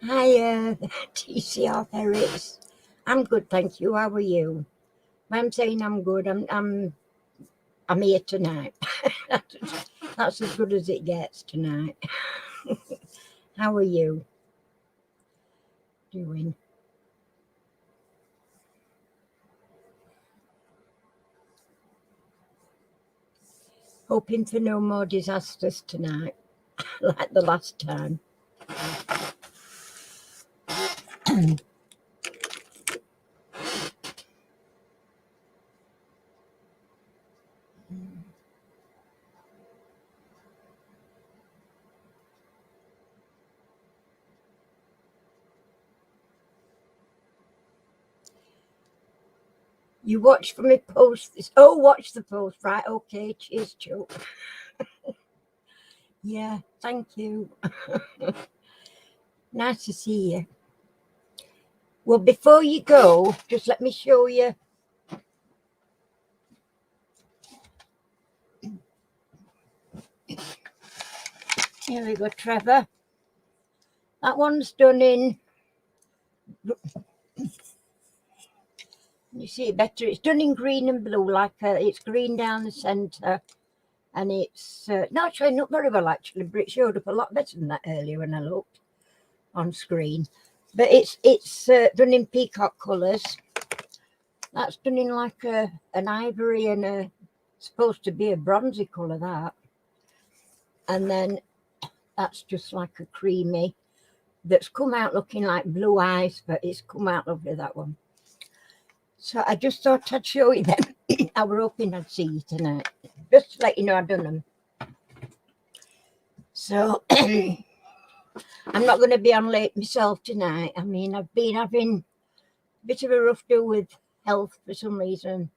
Hi, TCR Ferrets. I'm good, thank you. How are you? When I'm saying I'm good, I'm here tonight. That's as good as it gets tonight. How are you doing? Hoping for no more disasters tonight, like the last time. You watch for me post this. Oh, watch the post. Right, okay. Cheers, Joe. Yeah, thank you. Nice to see you. Well, before you go, just let me show you. Here we go, Trevor. That one's done in, you see it better, it's done in green and blue, like it's green down the centre, and it's not showing up very well actually, but it showed up a lot better than that earlier when I looked on screen. But it's done in peacock colours. That's done in like an ivory and a supposed to be a bronzy colour, that. And then that's just like a creamy that's come out looking like blue eyes, but it's come out lovely, that one. So I just thought I'd show you them. I was hoping I'd see you tonight, just to let you know I've done them. So I'm not going to be on late myself tonight. I mean, I've been having a bit of a rough deal with health for some reason,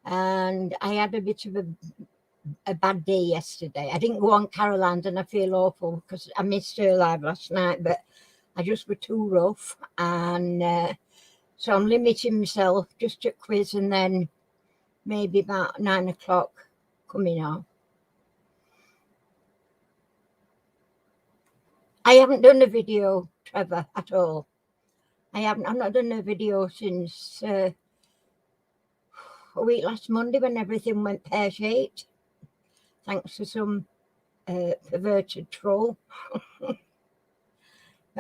and I had a bit of a bad day yesterday. I didn't go on Caroline's and I feel awful because I missed her live last night, but I just were too rough, and so I'm limiting myself just to quiz and then maybe about 9 o'clock coming on. I haven't done a video, Trevor, at all. I've not done a video since a week last Monday when everything went pear-shaped, thanks to some perverted troll.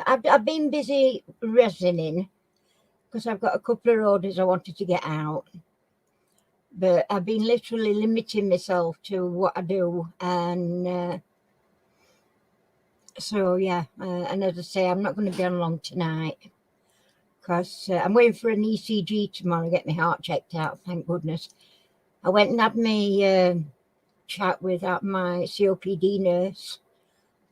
I've been busy resining because I've got a couple of orders I wanted to get out. But I've been literally limiting myself to what I do. And so, yeah. And as I say, I'm not going to be on long tonight because I'm waiting for an ECG tomorrow to get my heart checked out, thank goodness. I went and had my chat with my COPD nurse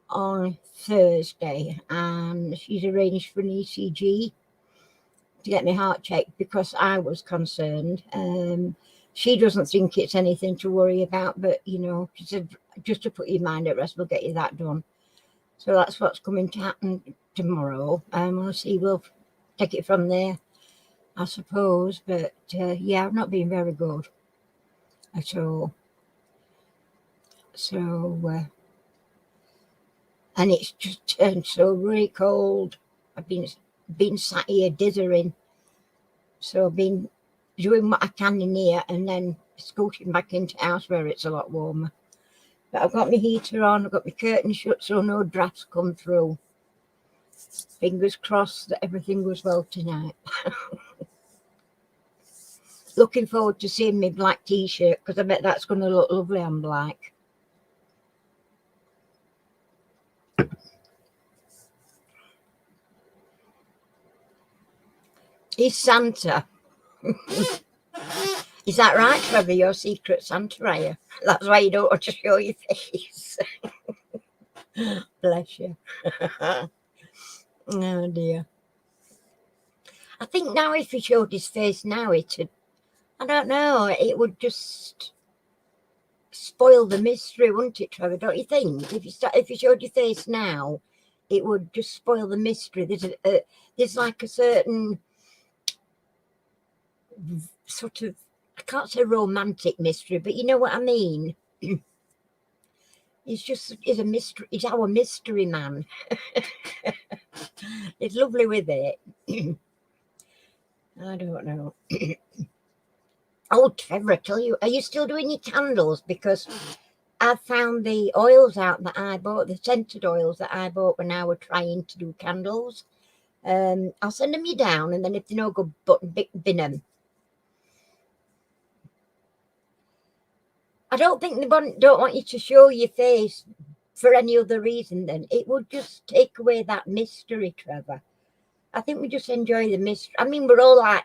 on Thursday, and she's arranged for an ECG to get my heart checked because I was concerned. She doesn't think it's anything to worry about, but you know, she said just to put your mind at rest, we'll get you that done. So that's what's coming to happen tomorrow, and we'll see. We'll take it from there, I suppose. But yeah, I've not been very good at all. So and it's just turned so really cold. I've been sat here dithering, so I've been doing what I can in here and then scooting back into the house where it's a lot warmer. But I've got my heater on, I've got my curtain shut so no drafts come through. Fingers crossed that everything goes well tonight. Looking forward to seeing my black t-shirt because I bet that's going to look lovely on black. He's Santa. Is that right, Trevor? You're secret Santa, are you? That's why you don't want to show your face. Bless you. Oh dear. I think now if he showed his face now, I don't know, it would just spoil the mystery, wouldn't it, Trevor? Don't you think? If you showed your face now, it would just spoil the mystery. There's like a certain sort of, I can't say romantic mystery, but you know what I mean. He's a mystery. He's our mystery man. It's lovely with it. I don't know. Oh, Trevor, I tell you, are you still doing your candles? Because I found the oils out that I bought, the scented oils that I bought when I was trying to do candles. I'll send them you down, and then if they're no good, bin them. I don't think they don't want you to show your face for any other reason. Then it would just take away that mystery, Trevor. I think we just enjoy the mystery. I mean, we're all like,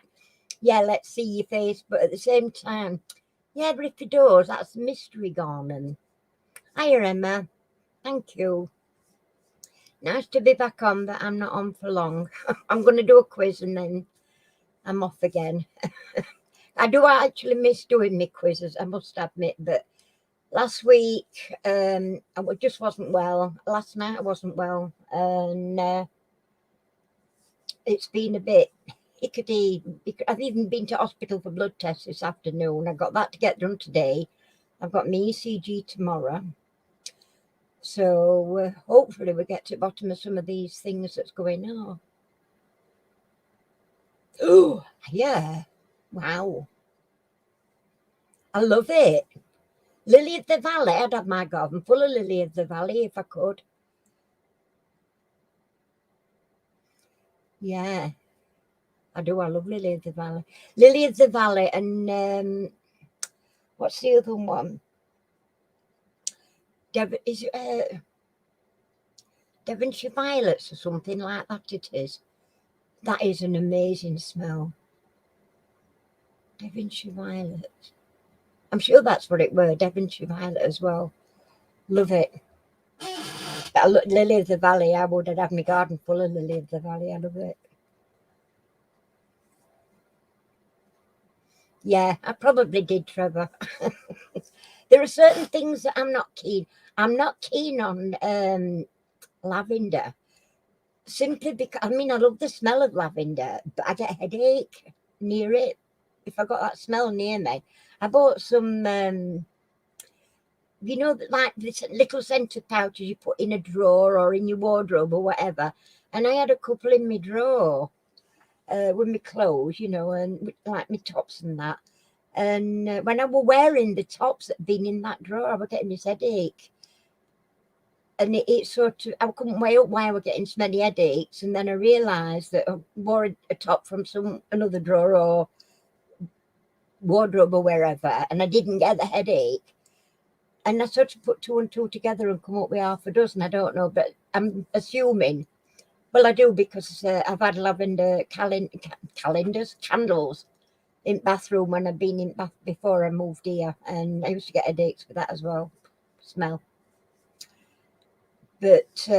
yeah, let's see your face, but at the same time, yeah, but if he does, that's the mystery gone. And hiya, Emma. Thank you. Nice to be back on, but I'm not on for long. I'm going to do a quiz and then I'm off again. I do actually miss doing my quizzes, I must admit, but last week I just wasn't well. Last night I wasn't well, and it's been a bit hickety. I've even been to hospital for blood tests this afternoon. I got that to get done today. I've got my ECG tomorrow. So hopefully we get to the bottom of some of these things that's going on. Oh, yeah. Wow. I love it. Lily of the Valley. I'd have my garden full of Lily of the Valley if I could. Yeah. I do. I love Lily of the Valley. Lily of the Valley and what's the other one? Devonshire Violets or something like that it is. That is an amazing smell. Devonshire Violet. I'm sure that's what it were, Devonshire Violet as well. Love it. Lily of the Valley, I would have my garden full of Lily of the Valley. I love it. Yeah, I probably did, Trevor. There are certain things that I'm not keen. I'm not keen on lavender. Simply because, I mean, I love the smell of lavender, but I get a headache near it if I got that smell near me. I bought some, you know, like this little scented pouches you put in a drawer or in your wardrobe or whatever. And I had a couple in my drawer. with my clothes, you know, and like my tops and that. And when I were wearing the tops that had been in that drawer, I was getting this headache. And it sort of, I couldn't weigh up why I was getting so many headaches. And then I realised that I wore a top from another drawer or wardrobe or wherever, and I didn't get the headache. And I sort of put two and two together and come up with half a dozen. I don't know, but I'm assuming. Well, I do, because I've had lavender candles in bathroom when I've been in bath before I moved here, and I used to get headaches with that as well. Smell. But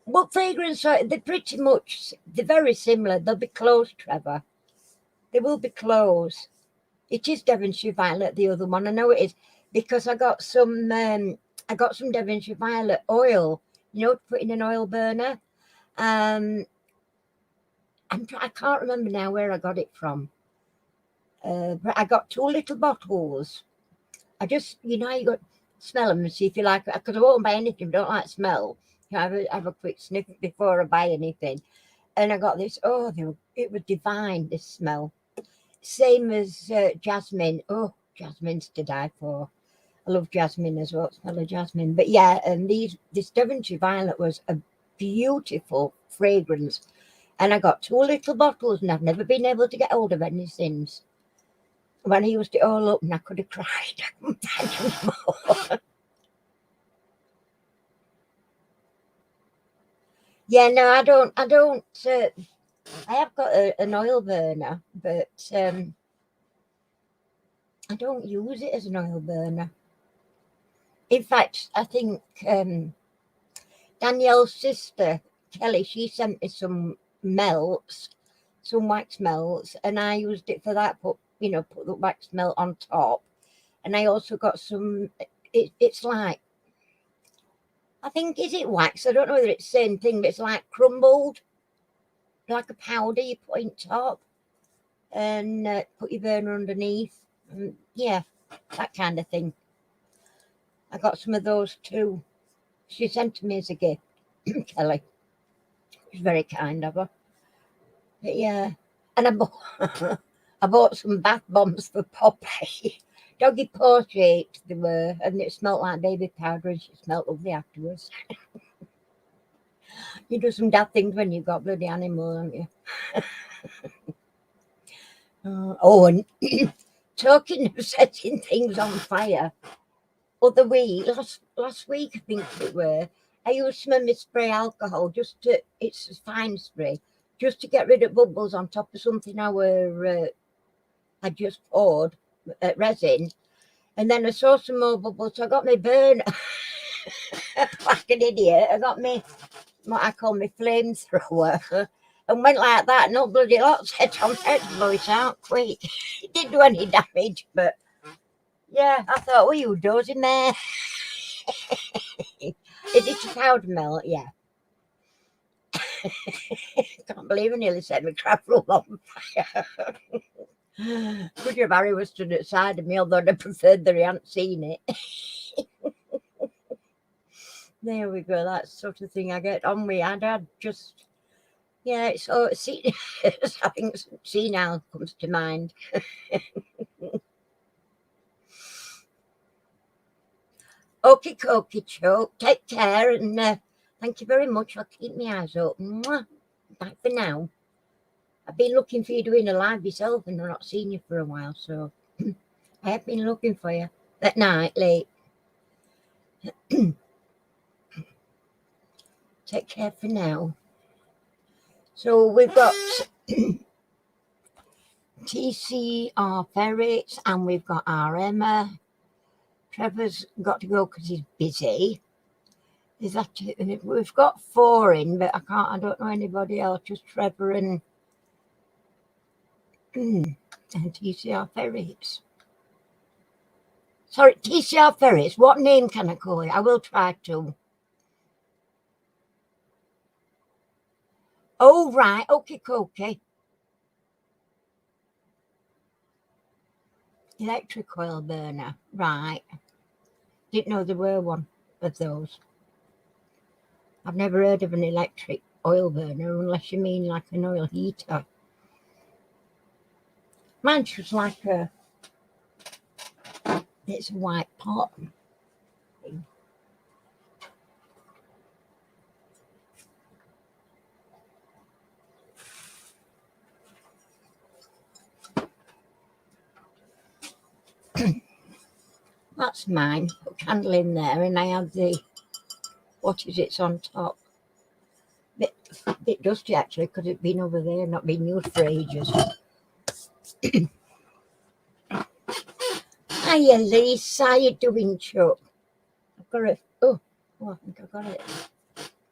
what fragrance? They're pretty much, they're very similar. They'll be close, Trevor. They will be close. It is Devonshire Violet, the other one. I know it is, because I got some Devonshire Violet oil, you know, to put in an oil burner. I can't remember now where I got it from. But I got 2 little bottles. I just, you know, you got smell them and see if you like it, because I won't buy anything if I don't like smell. You know, have a quick sniff before I buy anything. And I got this. Oh, it was divine, this smell. Same as jasmine. Oh, jasmine's to die for. I love jasmine as well. Smell of jasmine. But yeah, and this Devonshire Violet was a beautiful fragrance. And I got 2 little bottles, and I've never been able to get hold of any since. When I used it all up, and I could have cried. I couldn't find any more. Yeah, no, I don't. I have got an oil burner, but I don't use it as an oil burner. In fact, I think Danielle's sister, Kelly, she sent me some melts, some wax melts, and I used it for that. Put the wax melt on top, and I also got some. It's like, I think, is it wax? I don't know whether it's the same thing, but it's like crumbled, like a powder you put in top, and put your burner underneath. Yeah, that kind of thing. I got some of those too. She sent to me as a gift, Kelly. It was very kind of her. But yeah, and I bought some bath bombs for Poppy. Doggy paw shaped they were, and it smelled like baby powder, and she smelled lovely afterwards. You do some daft things when you've got bloody animal, don't you? And talking of setting things on fire, other week, last week I think it were, I used some of my spray alcohol, it's a fine spray, just to get rid of bubbles on top of something I just poured resin, and then I saw some more bubbles, so I got my burner. Like an idiot, I got what I call my flamethrower, and went like that. No bloody lot set on fire to blow it out quick. It didn't do any damage, but yeah, I thought, what are you dozing there? Is it a powder melt? Yeah. Can't believe I nearly set my crap room on fire. Good job Harry was stood outside of me, although I preferred that he hadn't seen it. There we go. That's the sort of thing I get on with. I'd just, yeah, I think senile comes to mind. Okie dokie, choke. Take care, and thank you very much. I'll keep my eyes open. Mwah. Bye for now. I've been looking for you doing a live yourself, and I've not seen you for a while, so I have been looking for you at night, late. Take care for now. So we've got TCR ferrets, and we've got our Emma. Trevor's got to go because he's busy. Is that it? We've got 4 in, but I don't know anybody else, just Trevor and TCR ferrets. Sorry, TCR ferrets. What name can I call it? I will try to. Oh, right. Okay. Electric oil burner. Right. Didn't know there were one of those. I've never heard of an electric oil burner unless you mean like an oil heater. Mine's just like it's a white pot. That's mine. Put a candle in there, and I have the, what is it's on top? Bit dusty actually, because it's been over there, not been used for ages. Hiya, Lisa. How you doing, Chuck? I've got it. Oh, I think I got it.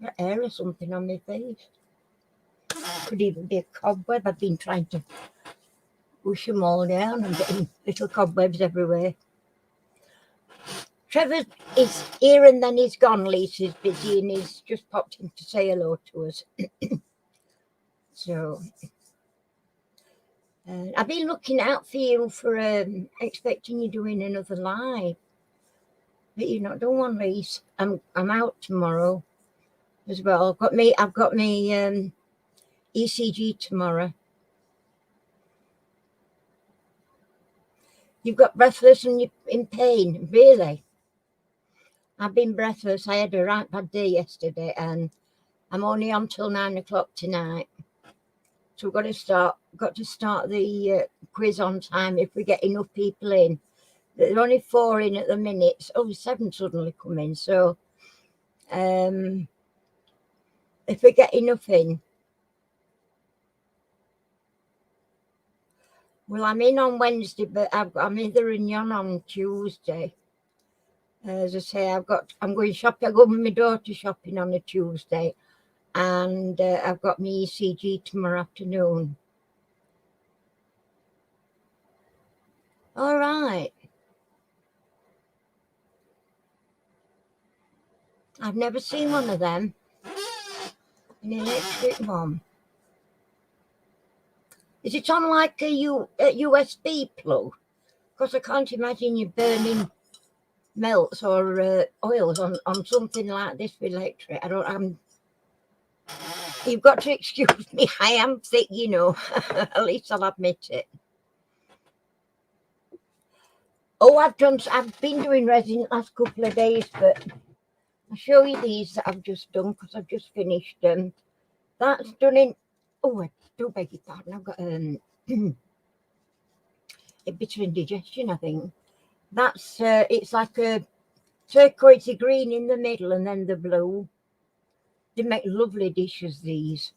Got hair or something on my face. Could even be a cobweb. I've been trying to push them all down and getting little cobwebs everywhere. Trevor is here and then he's gone. Lisa's busy and he's just popped in to say hello to us. So I've been looking out for you for expecting you doing another live, but you're not doing one, Lisa. I'm out tomorrow as well. I've got my ECG tomorrow. You've got breathless and you're in pain, really? I've been breathless. I had a right bad day yesterday, and I'm only on till 9 o'clock tonight. So we've got to start the quiz on time if we get enough people in. There are only 4 in at the minute. It's only 7 suddenly come in. So if we get enough in, well, I'm in on Wednesday, but I'm either in yon on Tuesday. As I say, I'm going shopping. I go with my daughter shopping on a Tuesday, and I've got my ECG tomorrow afternoon. All right. I've never seen one of them. An electric one. Is it on like a USB plug? Because I can't imagine you burning melts or oils on something like this with electric. You've got to excuse me. I am thick, you know. At least I'll admit it. Oh, I've been doing resin the last couple of days, but I'll show you these that I've just done because I've just finished them. That's done in. Oh, I do beg your pardon. I've got a bit of indigestion, I think. That's it's like a turquoise green in the middle and then the blue. They make lovely dishes, these.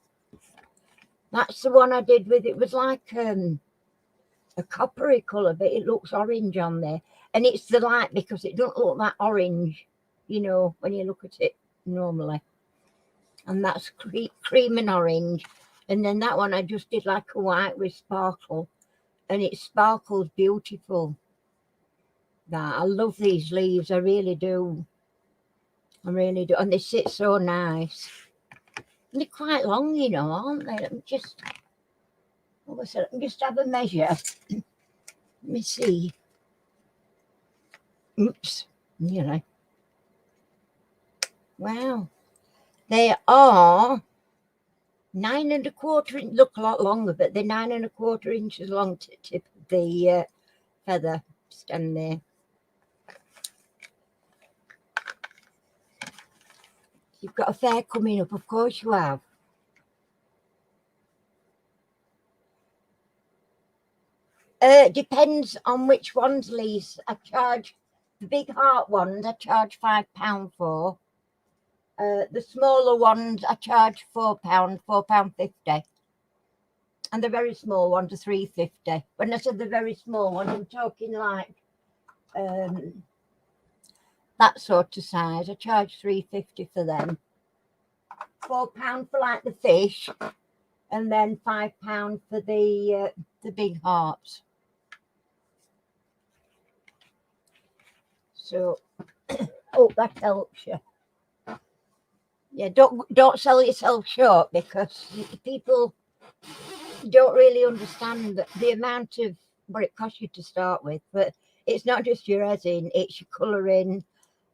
That's the one I did with. It was like a coppery colour, but it looks orange on there. And it's the light because it don't look that orange, you know, when you look at it normally. And that's cream and orange. And then that one I just did like a white with sparkle. And it sparkles beautiful. That I love these leaves, I really do. I really do. And they sit so nice. And they're quite long, you know, aren't they? Let me just have a measure. Let me see. Oops. You know. Wow. They are 9 1/4 inch, look a lot longer, but they're 9 1/4 inches long to tip of the feather stem there. You've got a fair coming up, of course you have. Depends on which ones, Lise. I charge the big heart ones. I charge £5 for. The smaller ones I charge £4, £4.50. And the very small ones are £3.50. When I said the very small ones, I'm talking like that sort of size. I charge £3.50 for them. £4 for like the fish, and then £5 for the big hearts. So, oh, that helps you. Yeah, don't sell yourself short, because people don't really understand the amount of what it costs you to start with. But it's not just your resin; it's your colouring,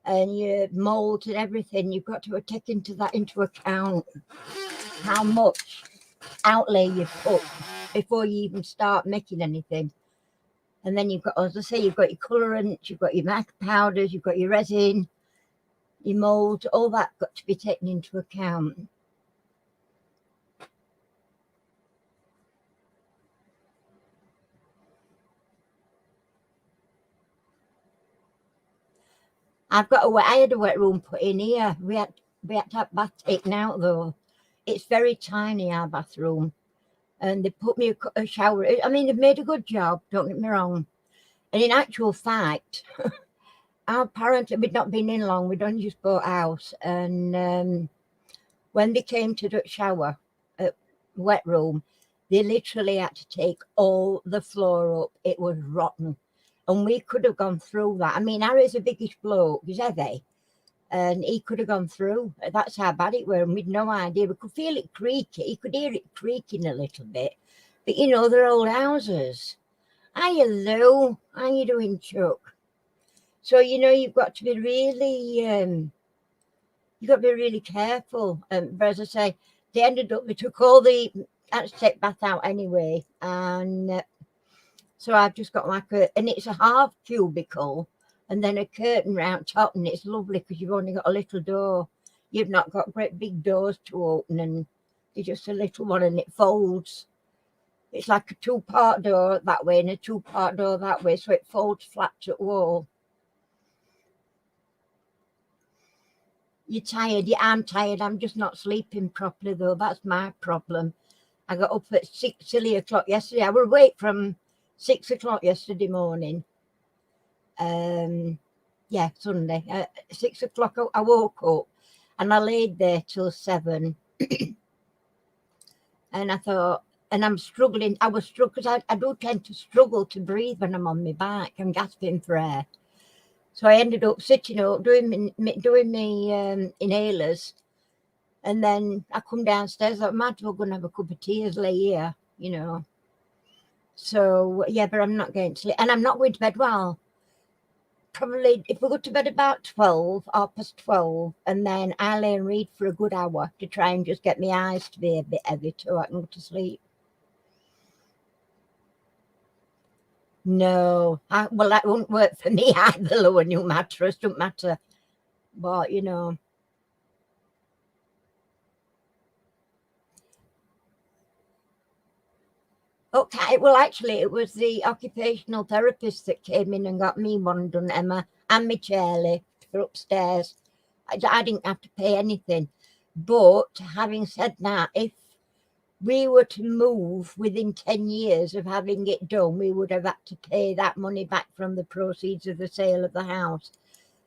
and your mould and everything. You've got to take into account how much outlay you put before you even start making anything. And then you've got, as I say, you've got your colourants, you've got your mica powders, you've got your resin, your mould, all that got to be taken into account. I had a wet room put in here. We had to have bath taken out though. It's very tiny, our bathroom. And they put me a shower. I mean, they've made a good job, don't get me wrong. And in actual fact, our parents, we'd not been in long, we'd only just bought a house. And when they came to the shower, wet room, they literally had to take all the floor up. It was rotten. And we could have gone through that. I mean, Harry's a biggish bloke, he's heavy, and he could have gone through. That's how bad it was, and we'd no idea. We could feel it creaking. You could hear it creaking a little bit. But, you know, they're old houses. Hiya, Lou. How you doing, Chuck? So, you know, you've got to be really careful. But as I say, they took all the, had to take bath out anyway, and so I've just got like and it's a half cubicle and then a curtain round top, and it's lovely because you've only got a little door. You've not got great big doors to open, and it's just a little one, and it folds. It's like a 2-part door that way and a 2-part door that way, so it folds flat to the wall. You're tired? Yeah, I'm tired. I'm just not sleeping properly though. That's my problem. I got up at silly o'clock yesterday. I was awake from 6 o'clock yesterday morning. Yeah, Sunday. 6 o'clock I woke up and I laid there till 7. And I thought, and I'm struggling. I was struggling because I do tend to struggle to breathe when I'm on my back. I'm gasping for air. So I ended up sitting up, doing my inhalers. And then I come downstairs, I might as well go and have a cup of tea as lay here, you know. So, yeah, but I'm not going to sleep. And I'm not going to bed, well, probably if we go to bed about 12, 12:30, and then I lay and read for a good hour to try and just get my eyes to be a bit heavy so I can go to sleep. No, well, that won't work for me either, lower new mattress, don't matter. But, you know. Okay, well, actually, it was the occupational therapist that came in and got me one done, Emma, and my chair lift for upstairs. I didn't have to pay anything. But having said that, if we were to move within 10 years of having it done, we would have had to pay that money back from the proceeds of the sale of the house.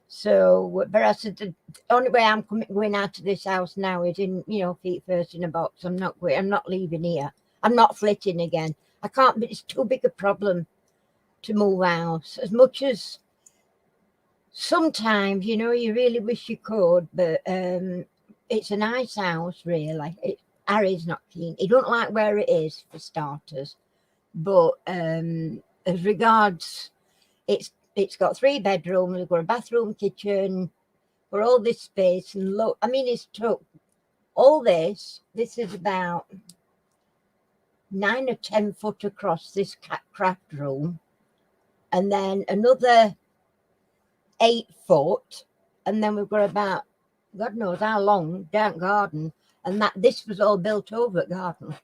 So, but I said, the only way I'm going out of this house now is in, you know, feet first in a box. I'm not leaving here. I'm not flitting again. I can't, but it's too big a problem to move house. As much as sometimes, you know, you really wish you could, but it's a nice house, really. Harry's not keen. He don't like where it is, for starters. But as regards, it's got 3 bedrooms, we've got a bathroom, kitchen, for all this space. And look, I mean, it's took all this. This is about 9 or 10 foot across this craft room, and then another 8 foot, and then we've got about God knows how long down garden, and this was all built over garden.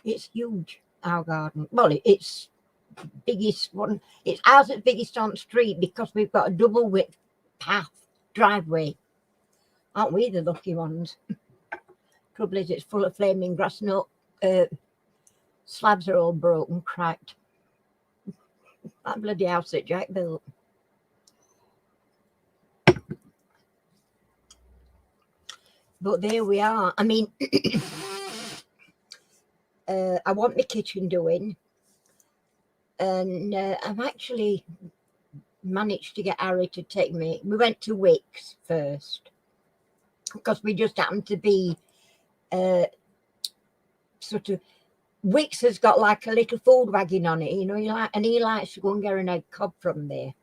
It's huge, our garden. Well, it's biggest one. It's ours is biggest on street because we've got a double width path driveway. Aren't we the lucky ones? Trouble is, it's full of flaming grass. No, slabs are all broken, cracked. That bloody house that Jack built. But there we are. I mean, I want my kitchen doing, and I've actually managed to get Harry to take me. We went to Wickes first because we just happened to be sort of. Wickes has got like a little food wagon on it, you know, and he likes to go and get an egg cob from there.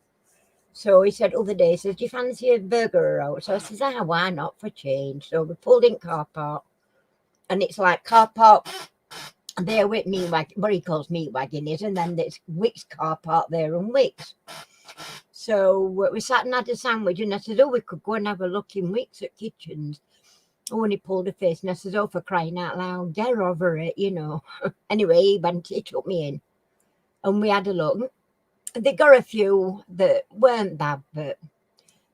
So he said other day, he says, do you fancy a burger or roll? So I says, why not for change? So we pulled in car park, and it's like car park there with me wagon, what he calls meat wagon is, and then there's Wick's car park there and Wick's. So we sat and had a sandwich, and I said, we could go and have a look in Wick's at kitchens. Oh, and he pulled a face, and I said, for crying out loud, get over it, Anyway, he took me in, and we had a look. They got a few that weren't bad, but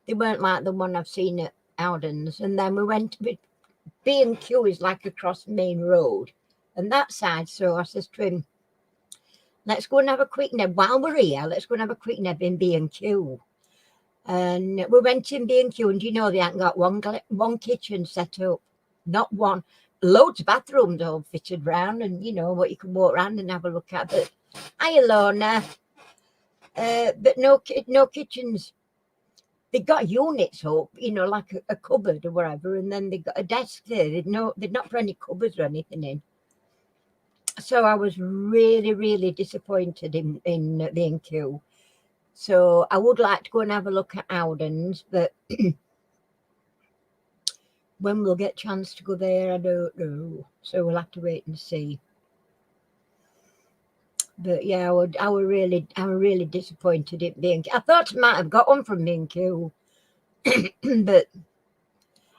they weren't like the one I've seen at Alden's. And then we went to B&Q is like across Main Road, and that side. So I says to him, let's go and have a quick neb while we're here. Let's go and have a quick neb in B&Q. And we went in B&Q, and they hadn't got one kitchen set up, not one. Loads of bathrooms all fitted round, and what you can walk around and have a look at. But hiya, Lorna. But no kitchens. They got units up, like a cupboard or whatever, and then they got a desk there. They'd not put any cupboards or anything in. So I was really, really disappointed in B&Q. So I would like to go and have a look at Alden's, but when we'll get a chance to go there, I don't know. So we'll have to wait and see. But yeah, I were really disappointed in B&Q. I thought I might have got one from B&Q, but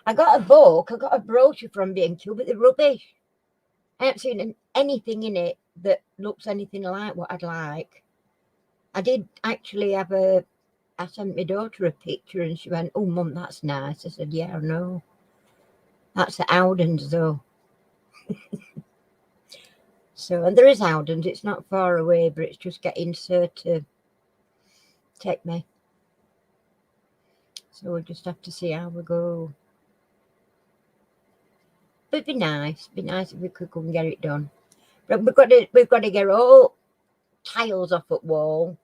I got a brochure from B&Q, but they're rubbish. I haven't seen anything in it that looks anything like what I'd like. I did actually I sent my daughter a picture, and she went, oh, Mum, that's nice. I said, yeah, I know. That's at Alden's, though. So, and there is Alden's. It's not far away, but it's just getting Sir to take me. So we'll just have to see how we go. But it'd be nice. It'd be nice if we could go and get it done. But we've got to get all tiles off at wall.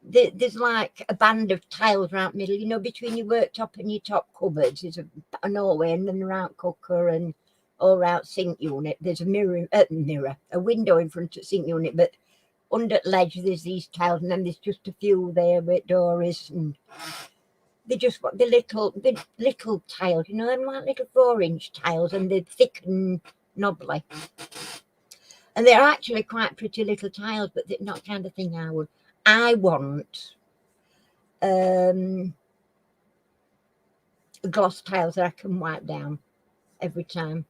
There's like a band of tiles around middle, between your worktop and your top cupboards. There's a Norway, and then around cooker and all around sink unit. There's a window in front of sink unit, but under the ledge there's these tiles, and then there's just a few there with doors, and they just want the little tiles, them like little 4-inch tiles, and they're thick and knobbly. And they're actually quite pretty little tiles, but they're not kind of thing I want gloss tiles that I can wipe down every time.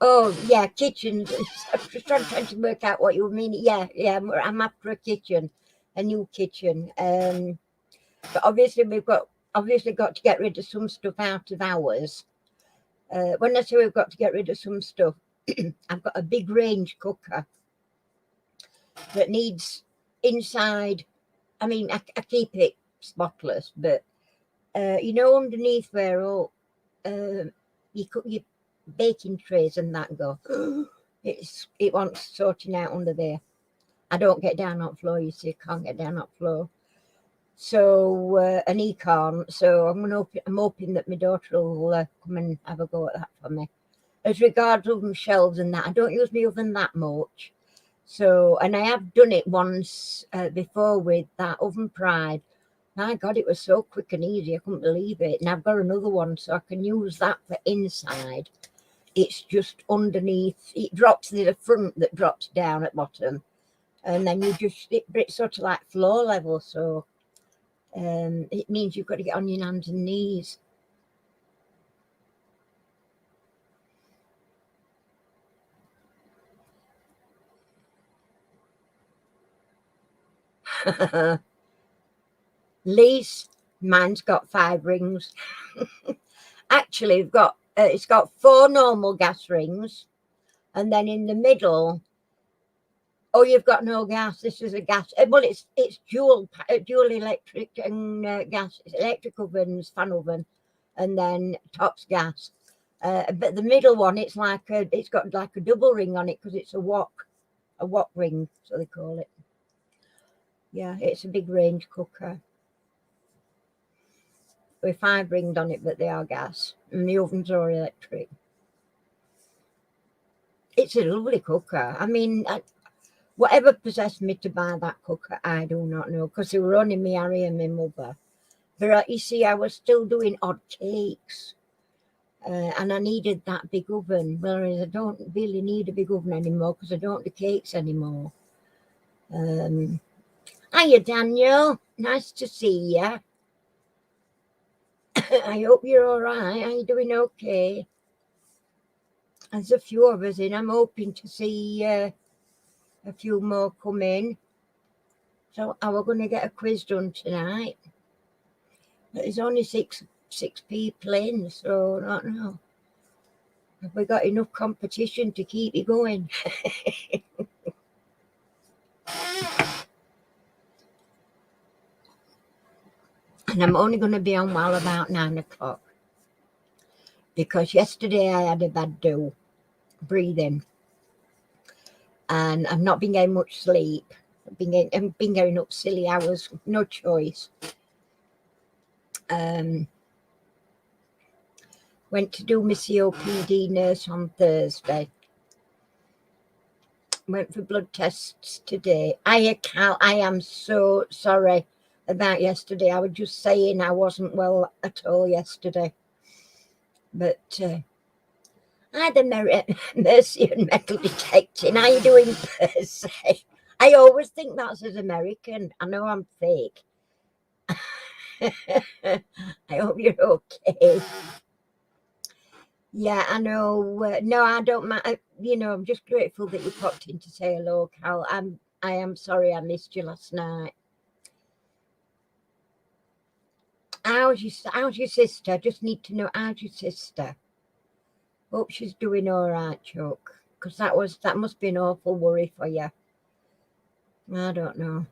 Oh, yeah, kitchens. I'm just trying to work out what you mean. Yeah, I'm after a kitchen, a new kitchen. But obviously we've got to get rid of some stuff out of ours. When I say we've got to get rid of some stuff, I've got a big range cooker that needs inside. I mean, I keep it spotless, but underneath where all you cook your baking trays and that go, it wants sorting out under there. I don't get down on floor, you see. I can't get down on floor. So and he can't. So I'm hoping that my daughter will come and have a go at that for me. As regards oven shelves and that, I don't use my oven that much. So, and I have done it once before with that Oven Pride. My God, it was so quick and easy. I couldn't believe it. And I've got another one, so I can use that for inside. It's just underneath. It drops, there's a front that drops down at bottom. And then it's sort of like floor level. So it means you've got to get on your hands and knees. Lee's, mine's got 5 rings. Actually, it's got 4 normal gas rings, and then in the middle, you've got no gas. This is a gas. Well, it's dual electric and gas. It's electric ovens, fan oven, and then top's gas. But the middle one, it's got like a double ring on it because it's a wok ring, so they call it. Yeah, it's a big range cooker. with 5 rings on it, but they are gas, and the ovens are electric. It's a lovely cooker. I mean, whatever possessed me to buy that cooker, I do not know, because it were only me, Harry, and my mother. But you see, I was still doing odd cakes, and I needed that big oven, whereas I don't really need a big oven anymore because I don't do cakes anymore. Hiya, Daniel. Nice to see you. I hope you're all right. Are you doing okay? There's a few of us in. I'm hoping to see a few more come in. So we're going to get a quiz done tonight. But there's only six people in, so I don't know. Have we got enough competition to keep you going? And I'm only going to be on while about 9 o'clock. Because yesterday I had a bad do, breathing. And I've not been getting much sleep. I've been getting up silly hours, no choice. Went to do my COPD nurse on Thursday. Went for blood tests today. Cal, I am so sorry about yesterday. I was just saying I wasn't well at all yesterday. But I had a mercy and metal detecting. How you doing, Percy? I always think that's as American. I know I'm fake. I hope you're okay. Yeah, I know. No, I don't mind. You know, I'm just grateful that you popped in to say hello, Cal. I am sorry I missed you last night. How's your sister? I just need to know, how's your sister? Hope she's doing all right, Chuck. Because that must be an awful worry for you. I don't know.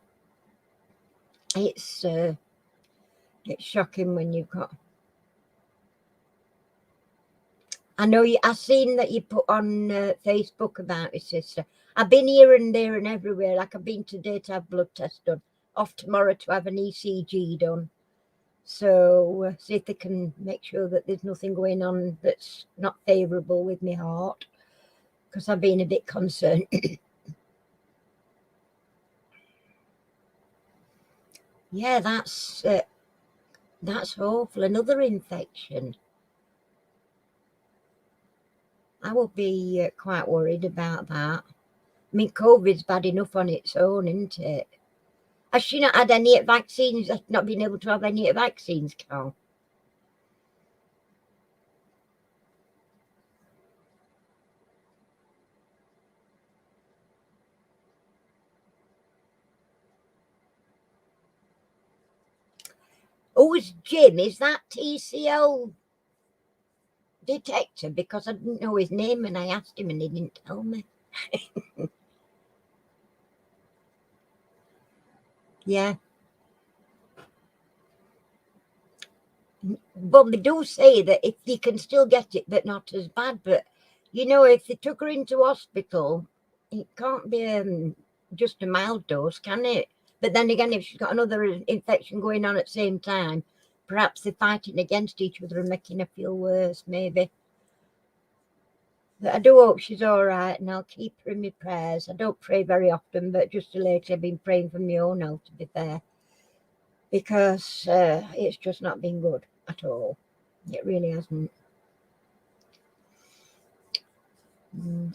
It's shocking when you've got. I know I've seen that you put on Facebook about your sister. I've been here and there and everywhere. Like I've been today to have blood test done. Off tomorrow to have an ECG done. So see if they can make sure that there's nothing going on that's not favourable with my heart. Because I've been a bit concerned. Yeah, that's awful. Another infection. I would be quite worried about that. I mean, COVID's bad enough on its own, isn't it? Has she not had any vaccines? Not been able to have any vaccines, Carl? Oh, it's Jim. Is that TCL detector? Because I didn't know his name and I asked him and he didn't tell me. Yeah. But they do say that if you can still get it, but not as bad. But, you know, if they took her into hospital, it can't be just a mild dose, can it? But then again, if she's got another infection going on at the same time, perhaps they're fighting against each other and making her feel worse, maybe. But I do hope she's all right, and I'll keep her in my prayers. I don't pray very often, but just lately I've been praying for my own health, to be fair, because it's just not been good at all. It really hasn't.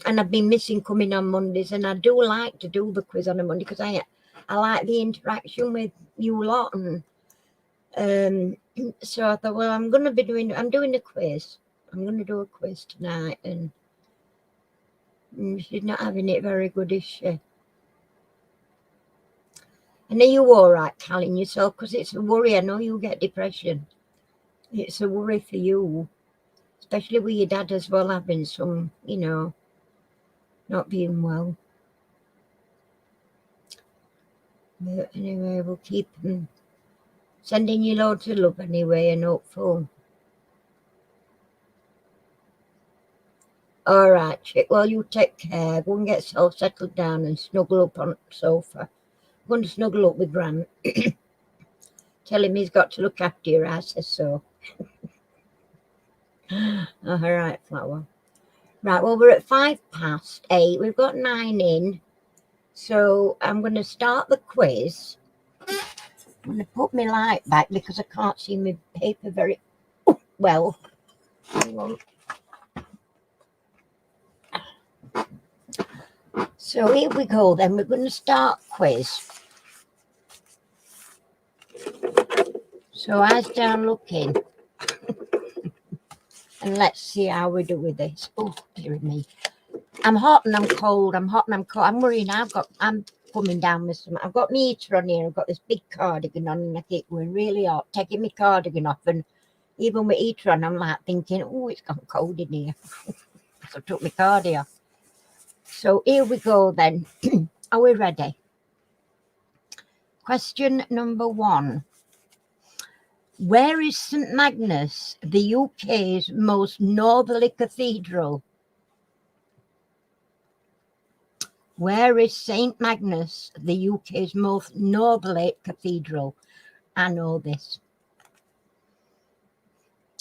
And I've been missing coming on Mondays, and I do like to do the quiz on a Monday because I like the interaction with you lot. And so I thought, well, I'm doing a quiz. I'm going to do a quiz tonight, and she's not having it very good, is she? And are you all right, Calling yourself? Because it's a worry. I know you get depression. It's a worry for you, especially with your dad as well having some, you know, not being well. But anyway, we'll keep sending you loads of love anyway and hopeful. All right, chick. Well, you take care. Go and get yourself settled down and snuggle up on the sofa. I'm going to snuggle up with Grant. Tell him he's got to look after you, I says so. All right, Flower. Right, well, we're at 8:05. We've got 9 in. So I'm going to start the quiz. I'm going to put my light back because I can't see my paper very well. Hang on. So here we go then. We're going to start quiz. So eyes down looking. And let's see how we do with this. Oh, dear me. I'm hot and I'm cold. I'm hot and I'm cold. I'm worrying. I'm coming down with some. I've got my heater on here. I've got this big cardigan on and I think we're really hot. Taking my cardigan off and even with heater on, I'm like thinking, oh, it's gone cold in here. So I took my cardi off. So here we go then. Are we ready? Question number 1. Where is St Magnus, the UK's most northerly cathedral? Where is St Magnus, the UK's most northerly cathedral? I know this.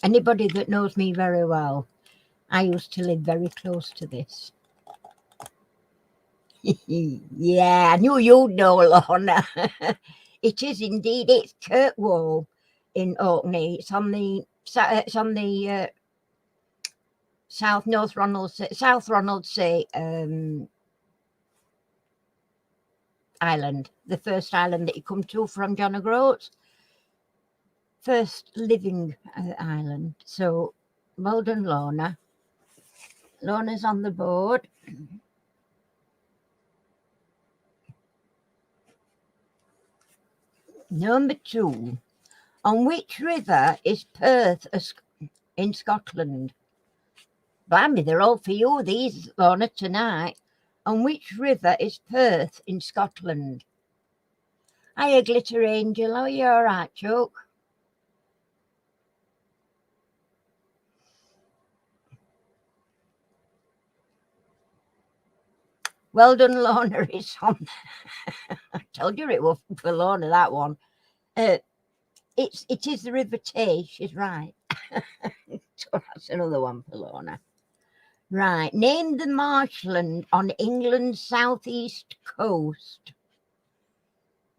Anybody that knows me very well, I used to live very close to this. Yeah, I knew you'd know, Lorna. It is indeed. It's Kirkwall in Orkney. It's on the South Ronaldsay island, the first island that you come to from John O'Groats, first living island. So well done, Lorna. Lorna's on the board. Number 2. On which river is Perth in Scotland? Blimey, they're all for you, these, Lorna, tonight. On which river is Perth in Scotland? Hiya, Glitter Angel. Are you all right, Chuck? Well done, Lorna. It's on. I told you it was for Lorna, that one. It is the River Tay. She's right. So that's another one for Lorna. Right. Name the marshland on England's southeast coast.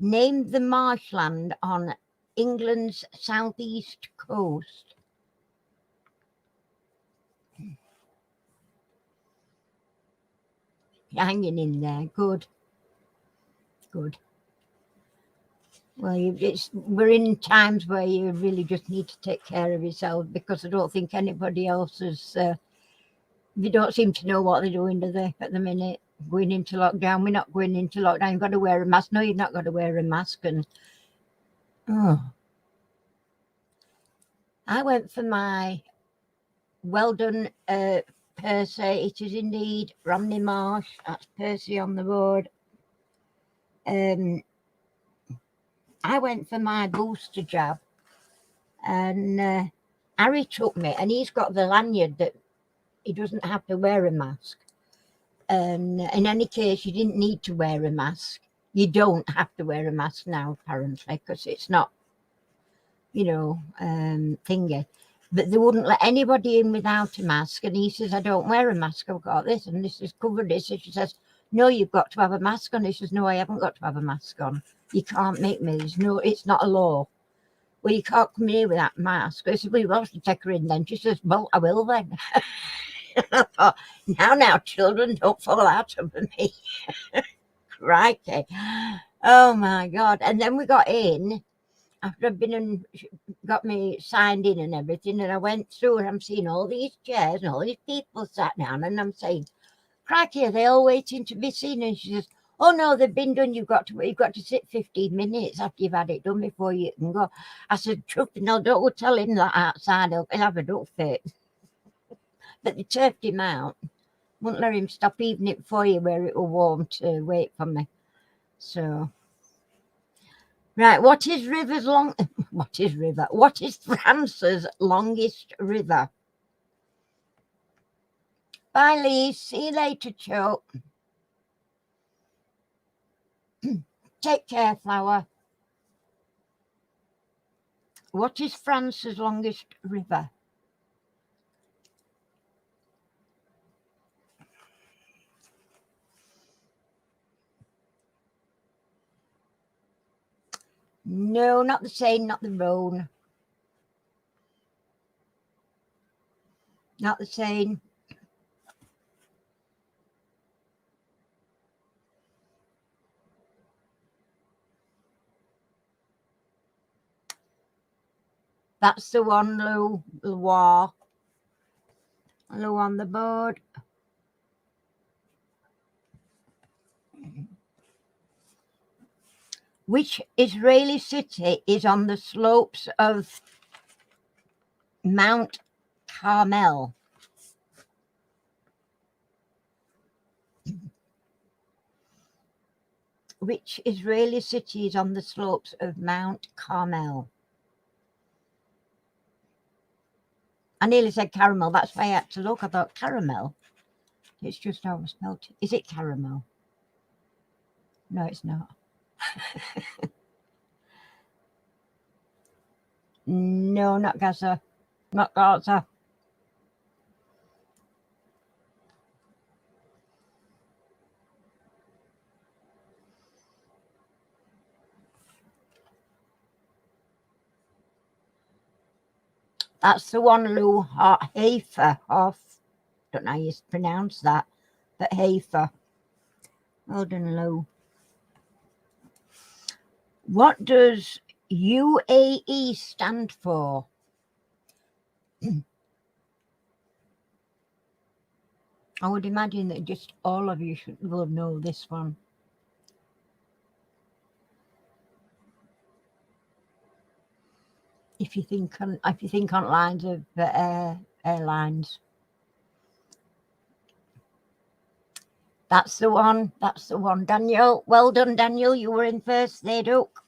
Name the marshland on England's southeast coast. Hanging in there. Good. Good. Well, we're in times where you really just need to take care of yourself because I don't think anybody else is. They don't seem to know what they're doing, do they, at the minute? Going into lockdown. We're not going into lockdown. You've got to wear a mask. No, you've not got to wear a mask. And I went for my well done, Percy. It is indeed Romney Marsh. That's Percy on the board. I went for my booster jab, and Harry took me, and he's got the lanyard that he doesn't have to wear a mask. And in any case, you didn't need to wear a mask. You don't have to wear a mask now, apparently, because it's not, thingy. But they wouldn't let anybody in without a mask. And he says, I don't wear a mask. I've got this, and this is covered. So she says, no, you've got to have a mask on. He says, no, I haven't got to have a mask on. You can't make me. It's not a law. Well, you can't come in here without a mask. I said, well, you'll have to take her in then. She says, well, I will then. I thought, now, children, don't fall out over me. Crikey. Oh, my God. And then we got in, after I've been and got me signed in and everything, and I went through and I'm seeing all these chairs and all these people sat down, and I'm saying, crikey, are they all waiting to be seen? And she says, oh, no, they've been done. You've got to sit 15 minutes after you've had it done before you can go. I said, truth, no, don't go tell him that outside. He'll have a duck fit. But they turfed him out. Wouldn't let him stop even it for you where it was warm to wait for me. So, right, what is France's longest river? Bye, Lee. See you later, Chuck. Take care, Flower. What is France's longest river? No, not the Seine, not the Rhone. Not the Seine. That's the one, Lou. Loire. Lou on the board. Which Israeli city is on the slopes of Mount Carmel? Which Israeli city is on the slopes of Mount Carmel? I nearly said caramel. That's why I had to look. I thought caramel. It's just how I spelled it. Is it caramel? No, it's not. No, not Gaza. Not Gaza. That's the one, Lou. Haifa. Don't know how you pronounce that, but Haifa. Well done, Lou. What does UAE stand for? I would imagine that just all of you will know this one. If you think on lines of airlines. That's the one. That's the one. Daniel, well done, Daniel. You were in first there, Duke.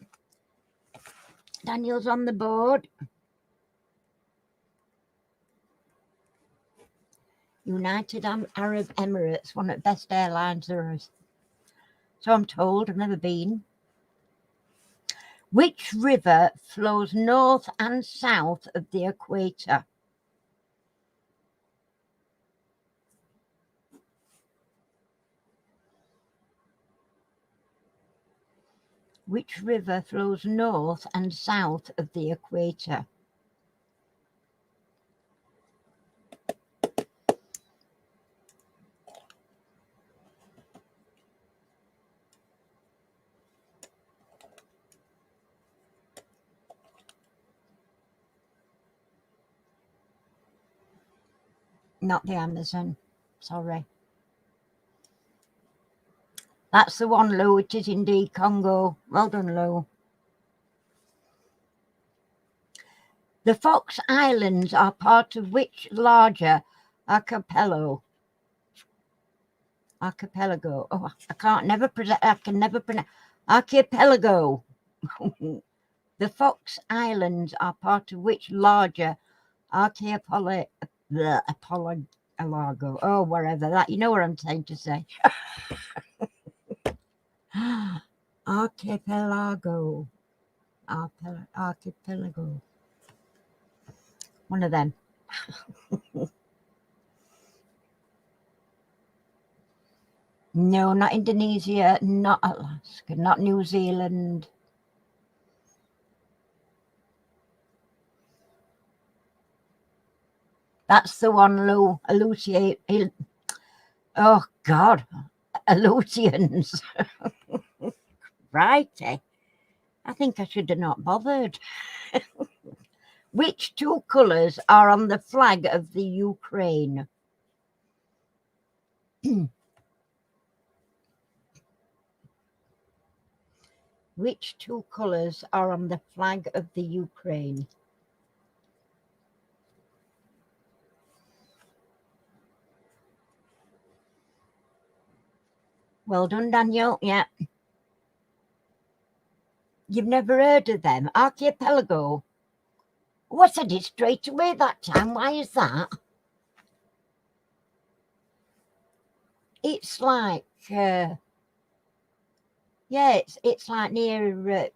Daniel's on the board. United Arab Emirates, one of the best airlines there is. So I'm told. I've never been. Which river flows north and south of the equator? Which river flows north and south of the equator? Not the Amazon. Sorry. That's the one, Lou. It is indeed Congo. Well done, Lou. The Fox Islands are part of which larger archipelago? Archipelago. Oh, I can never pronounce archipelago. The Fox Islands are part of which larger archipelago? Oh, whatever that. You know what I'm trying to say. Archipelago. Archipelago. One of them. No, not Indonesia, not Alaska, not New Zealand. That's the one, Lou. Oh, God. Aleutians. Righty. I think I should have not bothered. Which two colours are on the flag of the Ukraine? Which two colours are on the flag of the Ukraine? Well done, Daniel. Yeah. You've never heard of them? Archipelago. Oh, I said it straight away that time. Why is that? It's like, yeah, it's like near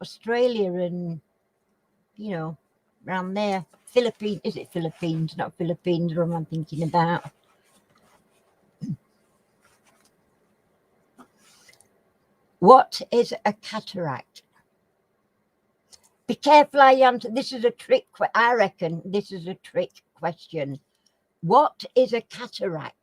Australia and you know, around there. Philippines, is it Philippines? Not Philippines, what am I thinking about? What is a cataract? Be careful how you answer. This is a trick. I reckon this is a trick question. What is a cataract?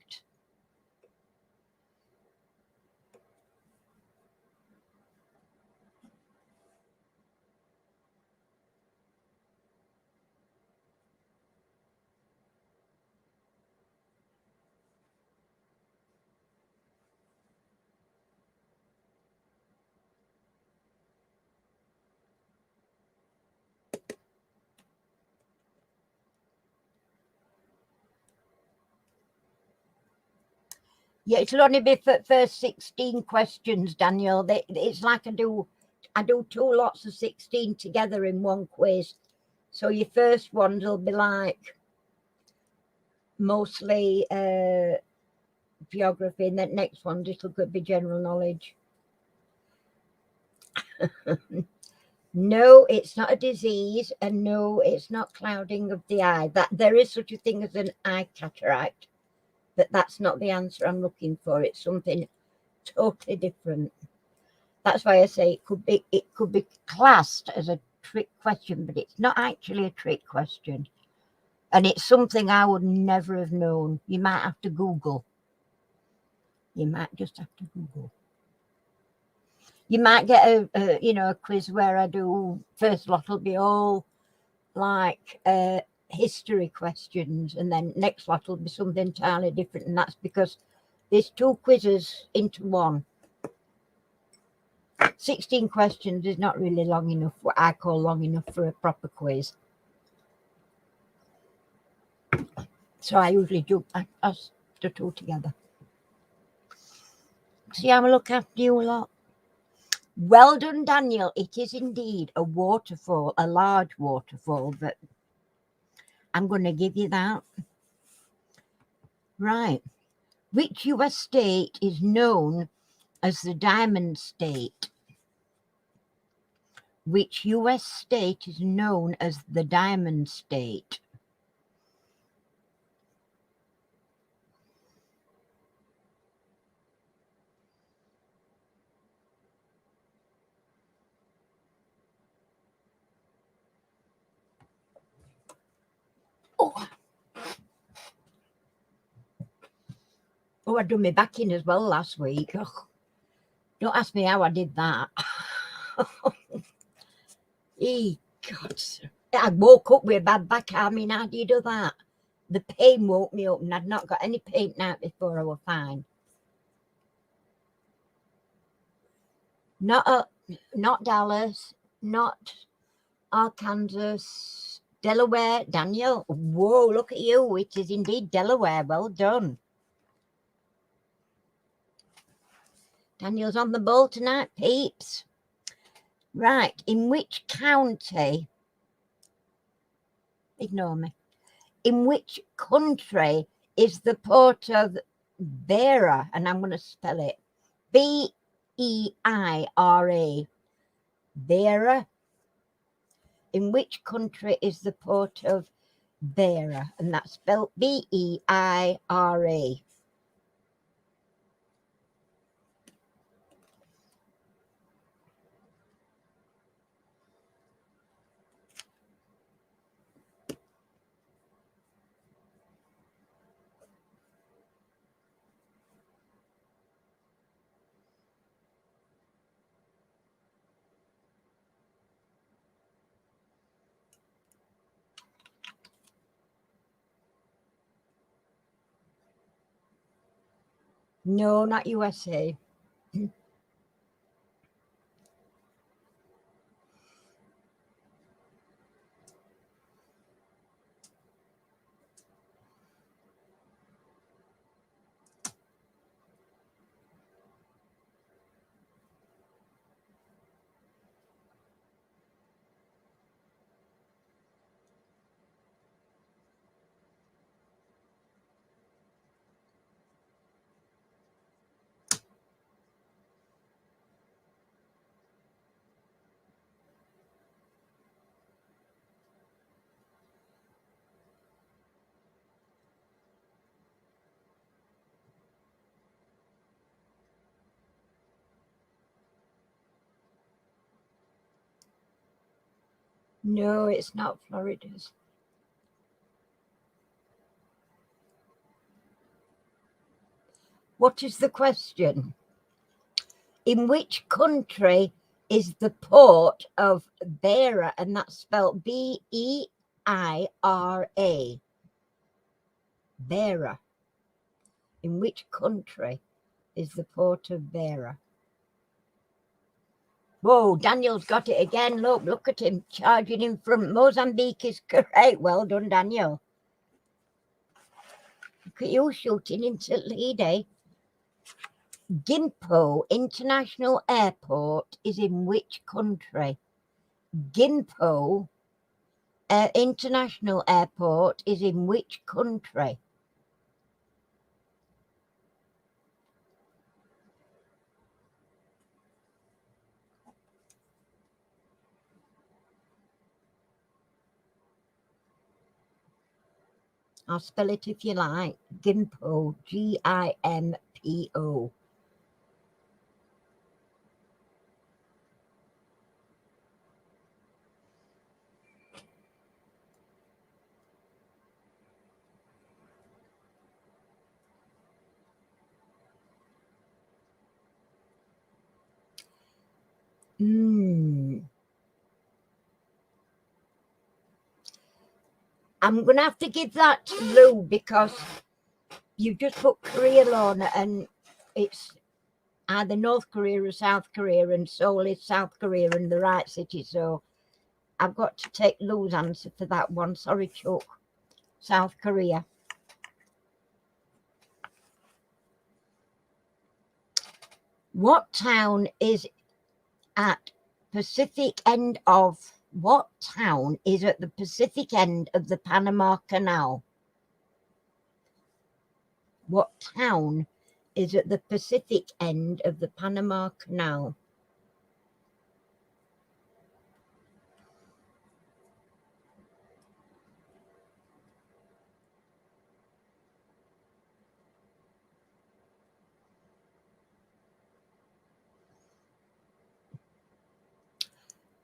Yeah, it'll only be for first 16 questions, Daniel. It's like I do 2 lots of 16 together in one quiz. So your first ones will be like mostly geography, and then next one could be general knowledge. No, it's not a disease, and no, it's not clouding of the eye. That there is such a thing as an eye cataract, but that's not the answer I'm looking for. It's something totally different. That's why I say it could be classed as a trick question, but it's not actually a trick question. And it's something I would never have known. You might have to Google. You might just have to Google. You might get a quiz where I do first lot will be all like history questions, and then next lot will be something entirely different, and that's because there's 2 quizzes into one. 16 questions is not really long enough, what I call long enough for a proper quiz. So I usually do us the 2 together. See, I'm a look after you a lot. Well done, Daniel. It is indeed a waterfall, a large waterfall, but I'm going to give you that. Right. Which US state is known as the Diamond State? Which US state is known as the Diamond State? Oh, I done my back in as well last week. Ugh. Don't ask me how I did that. God. I woke up with a bad back. I mean, how do you do that? The pain woke me up, and I'd not got any pain night before I was fine. Not Dallas, not Arkansas, Delaware. Daniel, whoa, look at you. It is indeed Delaware. Well done. Daniel's on the ball tonight, peeps. Right, in which county, ignore me, in which country is the port of Beira? And I'm going to spell it Beira. Beira. In which country is the port of Beira? And that's spelled Beira. No, not USA. No, it's not Florida's. What is the question? In which country is the port of Beira? And that's spelled B-E-I-R-A. Beira. In which country is the port of Beira? Whoa, Daniel's got it again. Look at him charging in front. Mozambique is correct. Well done, Daniel. Look at you shooting into the lead, eh? Gimpo International Airport is in which country? Gimpo International Airport is in which country? I'll spell it if you like. Gimpo, G-I-M-P-O. I'm going to have to give that to Lou because you just put Korea, Lorna, and it's either North Korea or South Korea, and Seoul is South Korea and the right city. So I've got to take Lou's answer for that one. Sorry, Chuck. South Korea. What town is at Pacific end of what town is at the Pacific end of the Panama Canal? What town is at the Pacific end of the Panama Canal?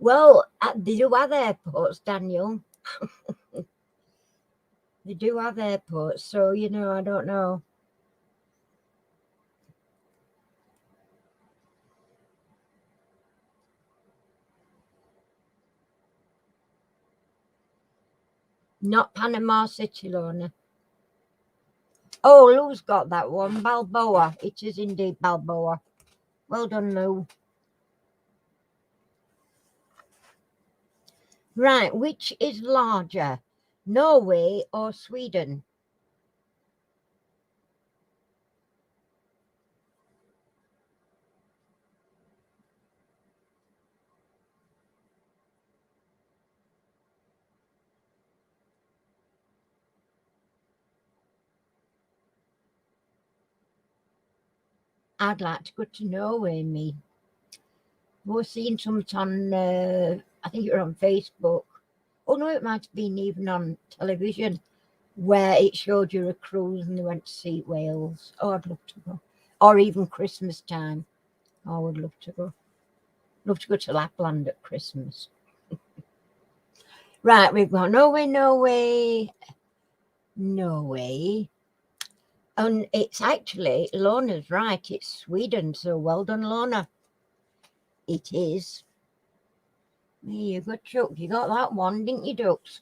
Well, they do have airports, Daniel. They do have airports, so, you know, I don't know. Not Panama City, Lorna. Oh, Lou's got that one. Balboa. It is indeed Balboa. Well done, Lou. Right, which is larger, Norway or Sweden? I'd like to go to Norway, me. We've seen something on, I think it was on Facebook. Oh, no, it might have been even on television, where it showed you a cruise and they went to see Wales. Oh, I'd love to go. Or even Christmas time. I would love to go. Love to go to Lapland at Christmas. Right, we've got Norway. And it's actually, Lorna's right, it's Sweden. So well done, Lorna. It is. There you go, Chuck. You got that one, didn't you, Ducks?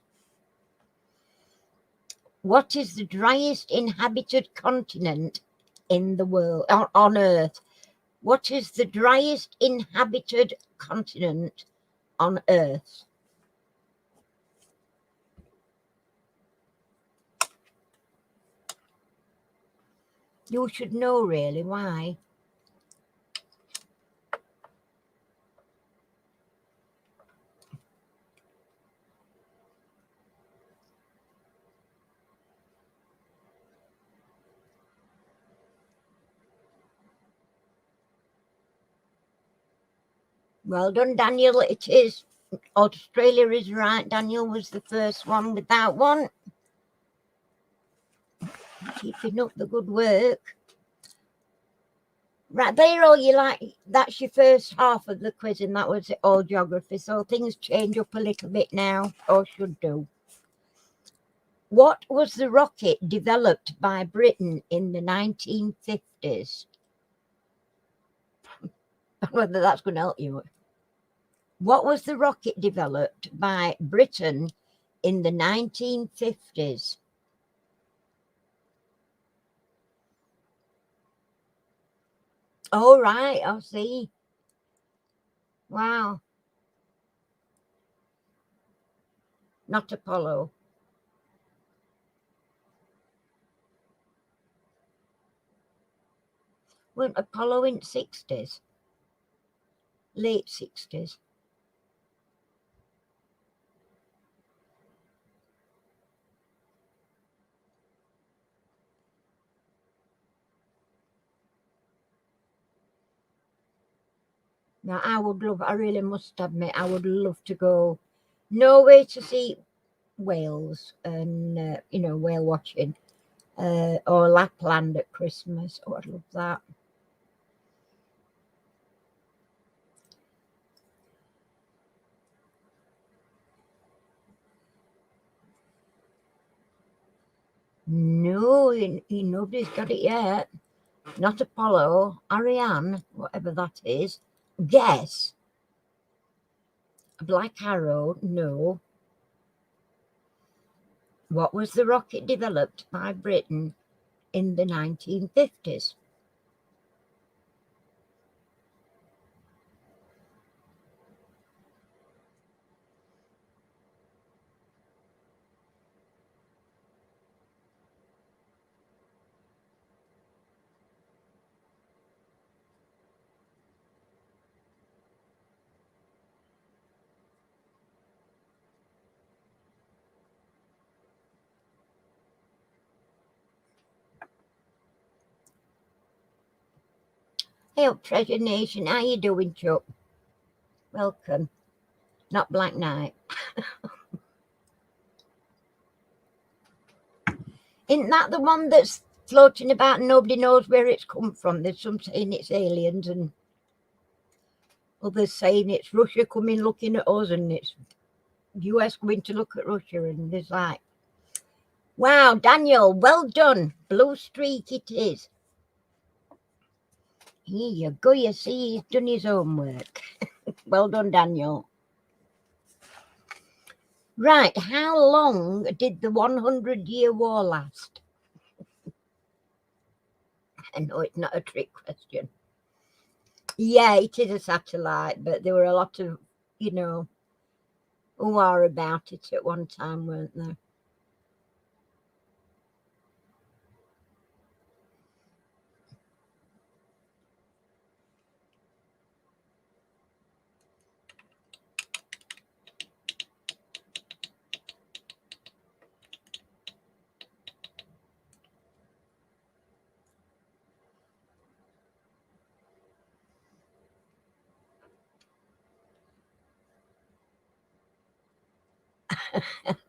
What is the driest inhabited continent in the world, on Earth? What is the driest inhabited continent on Earth? You should know, really. Why? Well done, Daniel. It is. Australia is right. Daniel was the first one with that one. Keeping up the good work. Right, there all you like. That's your first half of the quiz, and that was all geography. So things change up a little bit now, or should do. What was the rocket developed by Britain in the 1950s? Whether that's going to help you. What was the rocket developed by Britain in the 1950s? Oh, right, I see. Wow. Not Apollo. Weren't Apollo in the 60s? Late 60s. Now, I really must admit, I would love to go Norway to see whales and, whale watching, or Lapland at Christmas. Oh, I'd love that. No, nobody's got it yet. Not Apollo, Ariane, whatever that is. Guess. Black Arrow, no. What was the rocket developed by Britain in the 1950s? Hey up, Treasure Nation. How you doing, Chuck? Welcome. Not Black Knight. Isn't that the one that's floating about and nobody knows where it's come from? There's some saying it's aliens and others saying it's Russia coming looking at us and it's US going to look at Russia, and there's like, wow, Daniel, well done. Blue streak it is. Here you go, you see, he's done his homework. Well done, Daniel. Right, how long did the 100-year war last? I know it's not a trick question. Yeah, it is a satellite, but there were a lot of, who are about it at one time, weren't there?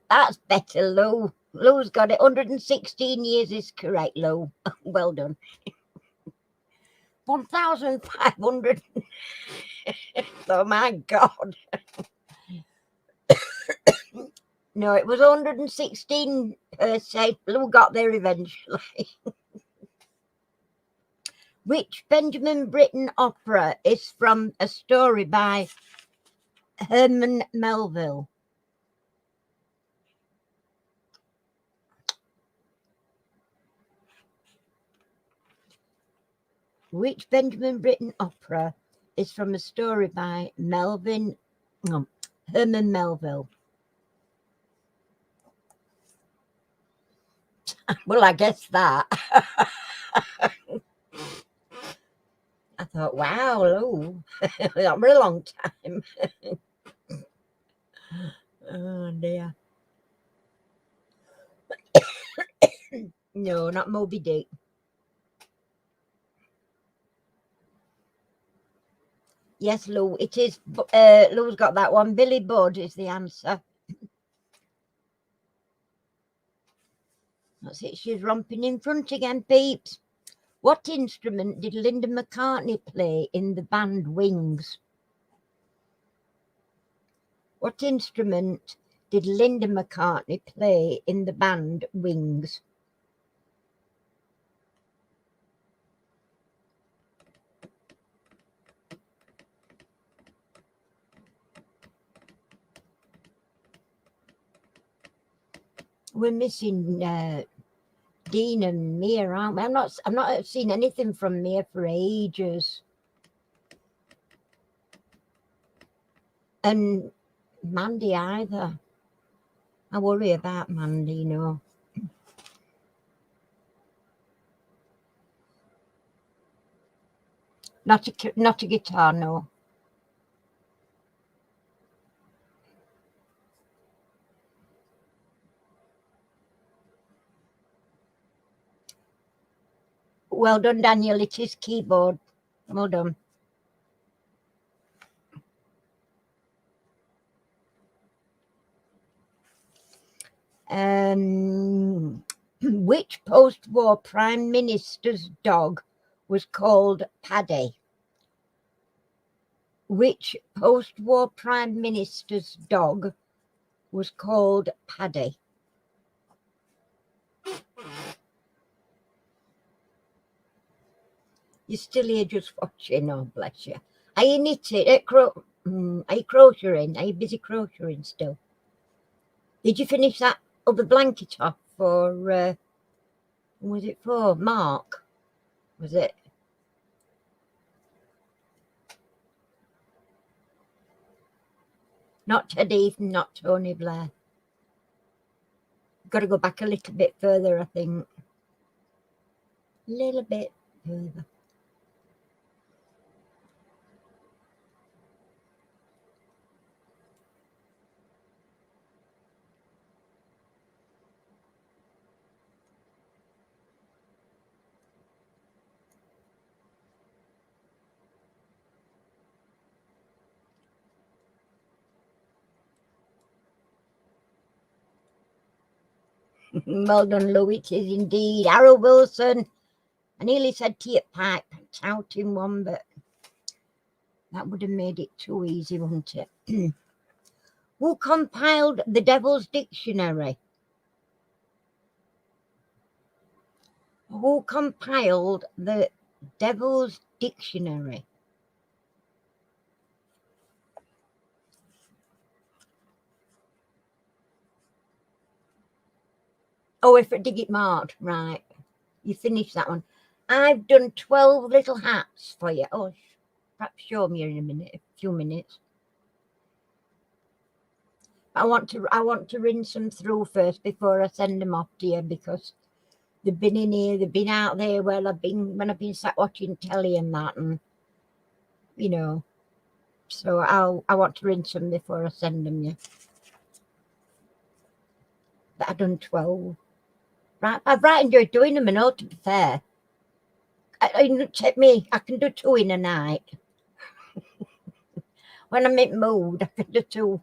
That's better, Lou. Lou's got it. 116 years is correct, Lou. Well done. 1,500. Oh, my God. No, it was 116 per se. Lou got there eventually. Which Benjamin Britten opera is from a story by Herman Melville? Which Benjamin Britten opera is from a story by Herman Melville? Well, I guess that. I thought, wow, Lou, that was a long time. Oh, dear. No, not Moby Dick. Yes, Lou, it is. Lou's got that one. Billy Budd is the answer. That's it. She's romping in front again, peeps. What instrument did Linda McCartney play in the band Wings? What instrument did Linda McCartney play in the band Wings? We're missing Dean and Mia, aren't we? I've not seen anything from Mia for ages. And Mandy either. I worry about Mandy, you know. Not a guitar, no. Well done, Daniel. It is keyboard. Well done. Which post-war prime minister's dog was called Paddy? Which post-war prime minister's dog was called Paddy? You're still here just watching, oh bless you. Are you knitting? Are you crocheting? Are you busy crocheting still? Did you finish that other blanket off for, what was it for? Mark? Was it? Not Ted Ethan, not Tony Blair. Got to go back a little bit further, I think. A little bit further. Well done, Lou. It is indeed. Harold Wilson. I nearly said Tiet Pipe, touting one, but that would have made it too easy, wouldn't it? Who compiled the Devil's Dictionary? Who compiled the Devil's Dictionary? Oh, if I dig it marked, right. You finished that one. I've done 12 little hats for you. Oh, perhaps show me in a few minutes. I want to rinse them through first before I send them off to you, because they've been in here, they've been out there when I've been sat watching telly and that, and you know. So I want to rinse them before I send them you. But I've done 12. Right, I've right enjoyed doing them, and all, to be fair. Take me, I can do 2 in a night. When I'm in mood, I can do 2.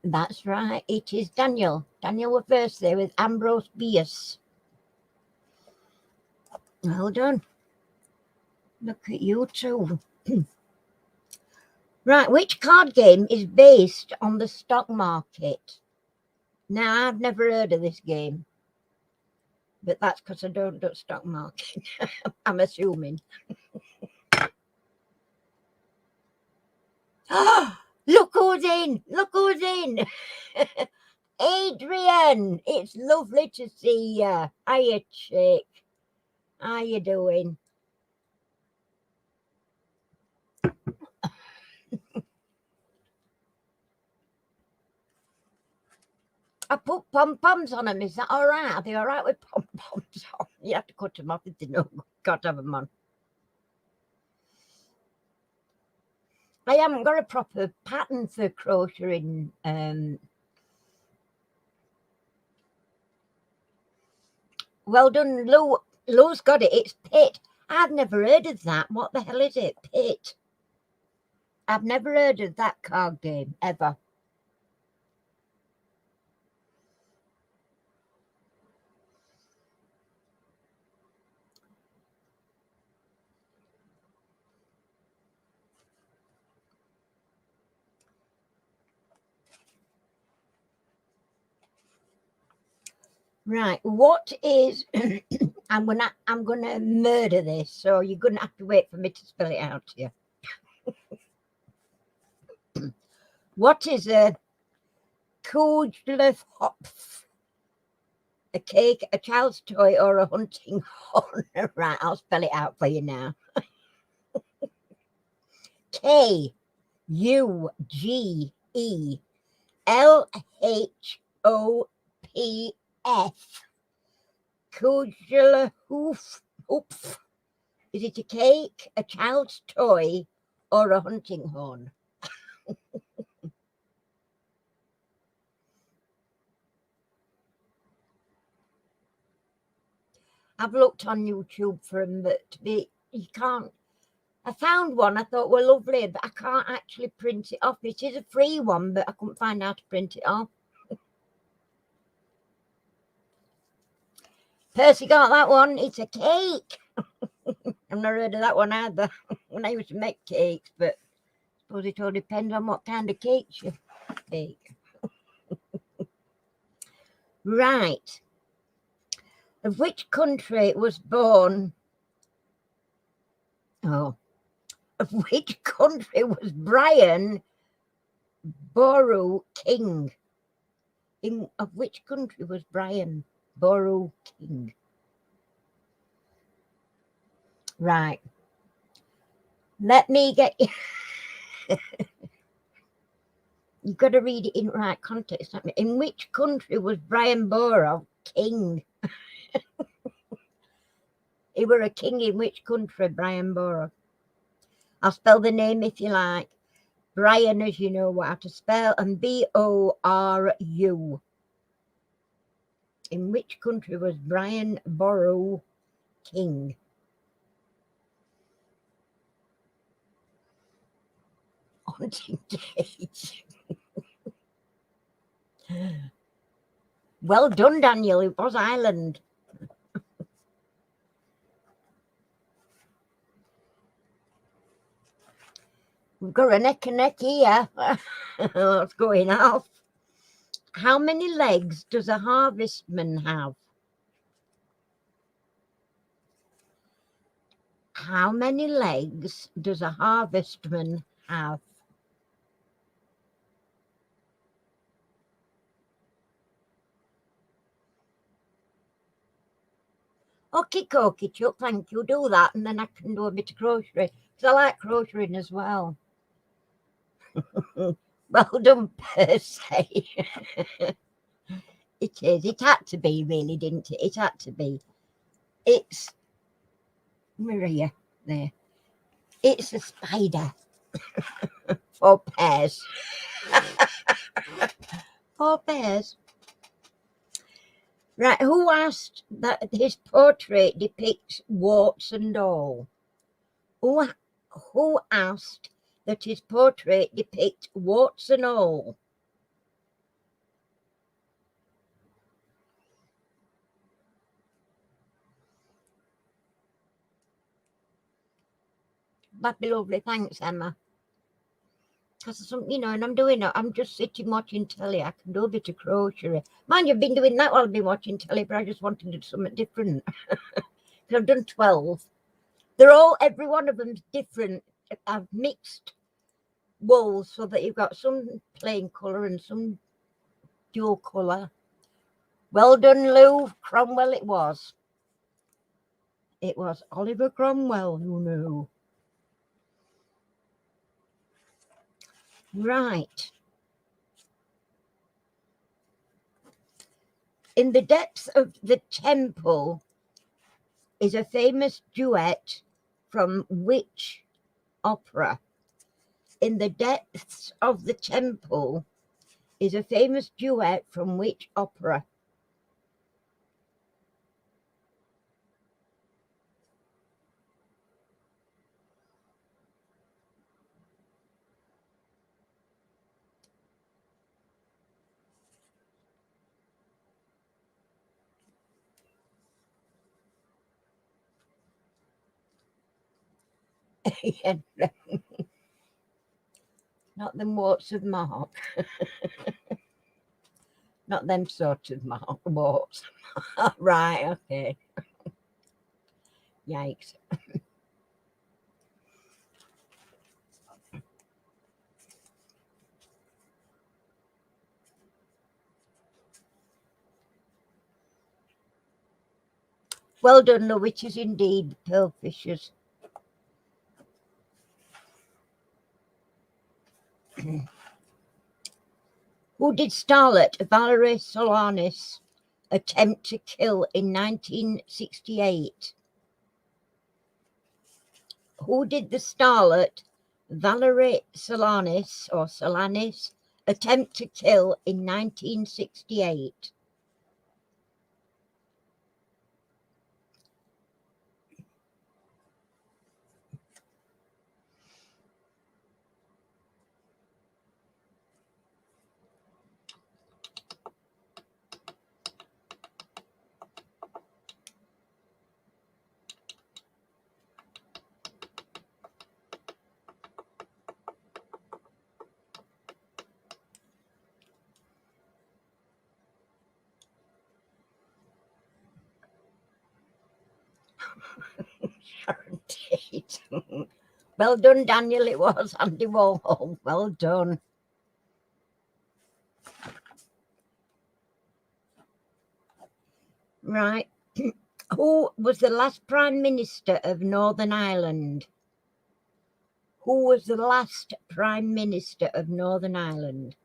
That's right, it is Daniel. Daniel was first there with Ambrose Bierce. Well done. Look at you two. Right, which card game is based on the stock market? Now, I've never heard of this game, but that's because I don't do stock market. I'm assuming. Look who's in! Look who's in! Adrian, it's lovely to see you. Hiya, chick. How you doing? I put pom-poms on them. Is that all right? Are they all right with pom-poms on? You have to cut them off if they don't. Got to have them on. I haven't got a proper pattern for crocheting. Well done, Lou. Lou's got it. It's Pit. I've never heard of that. What the hell is it? Pit. I've never heard of that card game, ever. Right. What is I'm gonna murder this, so you're gonna have to wait for me to spell it out to you. What is a Kugelhopf? A cake, a child's toy, or a hunting horn? Right, I'll spell it out for you now. Kugelhopf. Kugelhoof. Is it a cake, a child's toy, or a hunting horn? I've looked on YouTube for them, but you can't. I found one. I thought, well, lovely, but I can't actually print it off. It is a free one, but I couldn't find how to print it off. Percy got that one. It's a cake. I've never heard of that one either. When I used to make cakes, but I suppose it all depends on what kind of cakes you bake. Right. Of which country was born? Oh. Of which country was Brian Boru king? Of which country was Brian Boru king? Right. Let me get you. You've got to read it in right context. In which country was Brian Boru king? He were a king in which country, Brian Boru? I'll spell the name if you like. Brian, as you know how to spell, and B-O-R-U. In which country was Brian Boru king? Haunting days. Well done, Daniel. It was Ireland. We've got a neck and neck here. What's going off? How many legs does a harvestman have? How many legs does a harvestman have? Okay, Chuck, thank you. Do that, and then I can do a bit of crocheting, because I like crocheting as well. Well done, Percy. It is. It had to be, really, didn't it? It had to be. It's Maria there. It's a spider. 4 pairs. 4 pairs. Right, who asked that his portrait depicts warts and all? Who asked that his portrait depicts warts and all? That'd be lovely. Thanks, Emma. Because, and I'm doing it. I'm just sitting watching telly. I can do a bit of crochet. Mind you, I've been doing that while I've been watching telly, but I just wanted to do something different. Because I've done 12. Every one of them's different. I've mixed wools so that you've got some plain colour and some dual colour. Well done, Lou. Cromwell it was. It was Oliver Cromwell who knew. Right. In the depths of the temple is a famous duet from which opera? In the depths of the temple is a famous duet from which opera? Not the warts of Mark. Not them sort of warts. Right, okay. Yikes. Well done, the witches indeed, the pearl fishers. Who did starlet Valerie Solanas attempt to kill in 1968? Who did the starlet Valerie Solanas attempt to kill in 1968? Sharon Tate. Well done, Daniel. It was Andy Warhol. Well done. Right. Who was the last Prime Minister of Northern Ireland? Who was the last Prime Minister of Northern Ireland?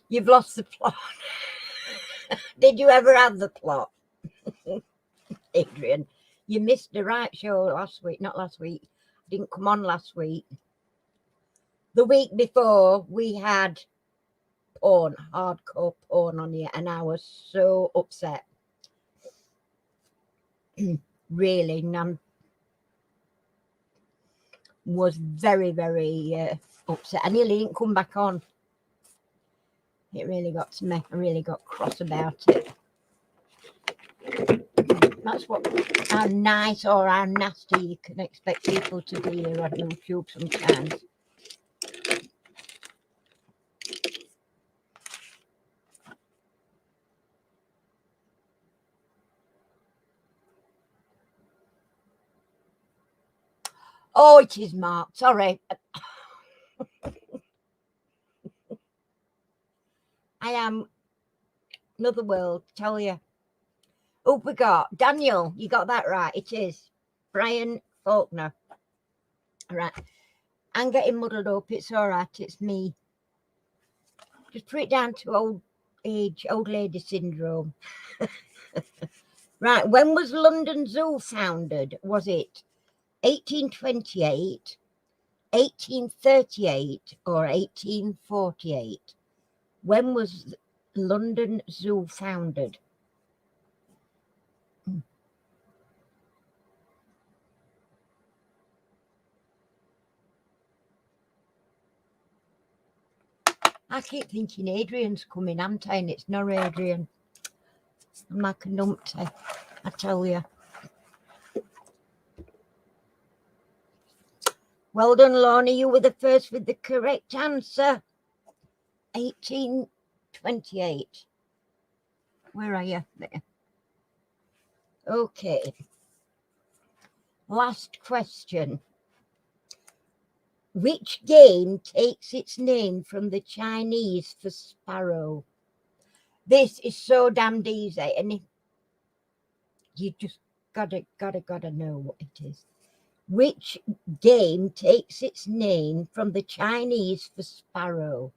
You've lost the plot. Did you ever have the plot? Adrian, you missed the right show last week. Not last week. Didn't come on last week. The week before, we had porn, hardcore porn on here, and I was so upset. Really, Nan was very, very upset. I nearly didn't come back on. It really got to me. I really got cross about it. That's how nice or how nasty you can expect people to be here on YouTube sometimes. Oh, it is Mark. Sorry. I am another world, tell you. Oh, we got Daniel. You got that right. It is Brian Faulkner. Right. I'm getting muddled up. It's all right. It's me. Just put it down to old age, old lady syndrome. Right. When was London Zoo founded? Was it 1828, 1838, or 1848? When was London Zoo founded? I keep thinking Adrian's coming. I'm telling you, it's not Adrian. I'm like a numpty, I tell you. Well done, Lorna. You were the first with the correct answer. 1828. Where are you? There. Okay. Last question. Which game takes its name from the Chinese for sparrow? This is so damned easy, and you just gotta know what it is. Which game takes its name from the Chinese for sparrow?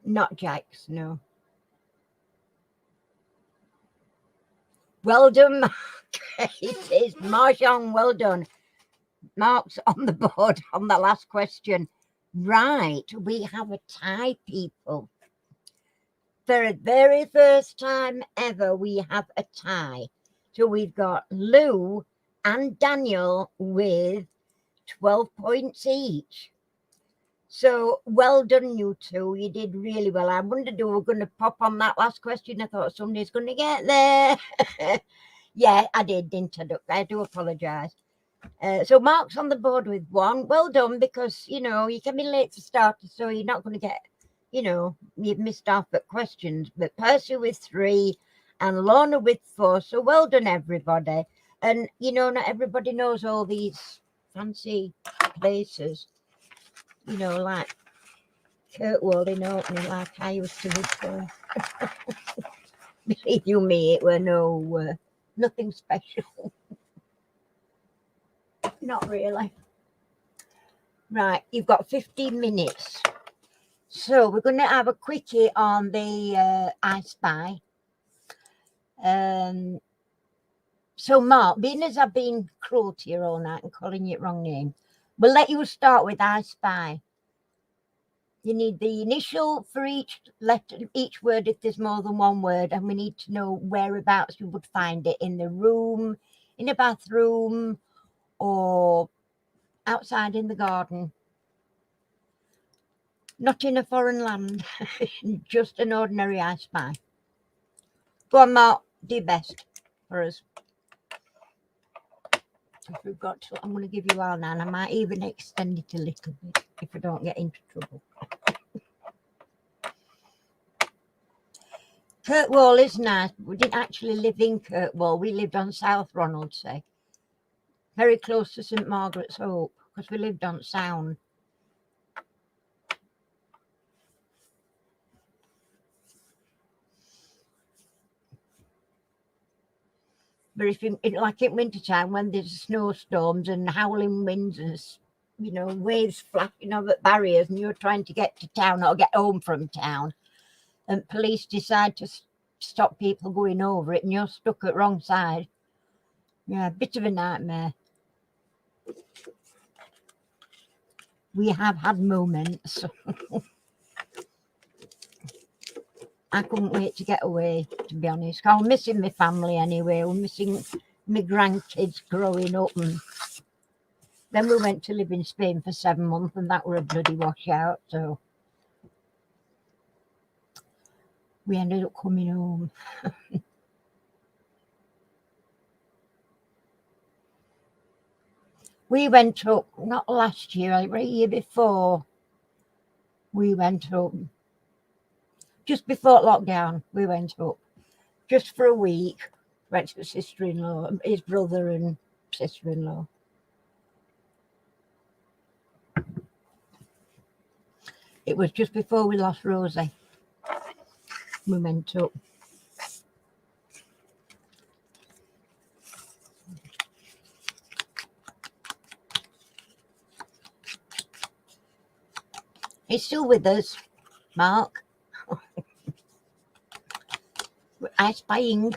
Not jacks, no. Well done, Mark. It is Mahjong. Well done. Mark's on the board on the last question. Right, we have a tie, people. For the very first time ever, we have a tie. So we've got Lou and Daniel with 12 points each. So well done, you two. You did really well. I wondered who were going to pop on that last question. I thought somebody's going to get there. Yeah, I did, didn't I, Duck? I do apologise. So Mark's on the board with 1. Well done, because, you can be late for starters, so you're not going to get, you've missed off at questions. But Percy with 3 and Lorna with 4. So well done, everybody. And, not everybody knows all these fancy places, like Kirkwall in Orkney, like I used to before. Believe you me, it were nothing special. Not really. Right, you've got 15 minutes. So we're going to have a quickie on the I Spy. So Mark, being as I've been cruel to you all night and calling you the wrong name, we'll let you start with I Spy. You need the initial for each letter, each word if there's more than one word, and we need to know whereabouts you would find it, in the room, in a bathroom, or outside in the garden. Not in a foreign land, just an ordinary I Spy. Go on, Mark, do your best for us. If we've got to, I'm going to give you all now, and I might even extend it a little bit if I don't get into trouble. Kirkwall is nice. We didn't actually live in Kirkwall. We lived on South Ronaldsay, very close to St Margaret's Hope, because we lived on Sound. But if like in wintertime, when there's snowstorms and howling winds and waves flashing over barriers, and you're trying to get to town or get home from town, and police decide to stop people going over it, and you're stuck at wrong side. Yeah, a bit of a nightmare. We have had moments. I couldn't wait to get away, to be honest. I'm missing my family anyway. We're missing my grandkids growing up. And then we went to live in Spain for 7 months, and that were a bloody washout. So we ended up coming home. We went up, not last year, the year before. We went up. Just before lockdown, we went up. Just for a week. Went to sister-in-law, his brother and sister-in-law. It was just before we lost Rosie. We went up. He's still with us, Mark. I spying.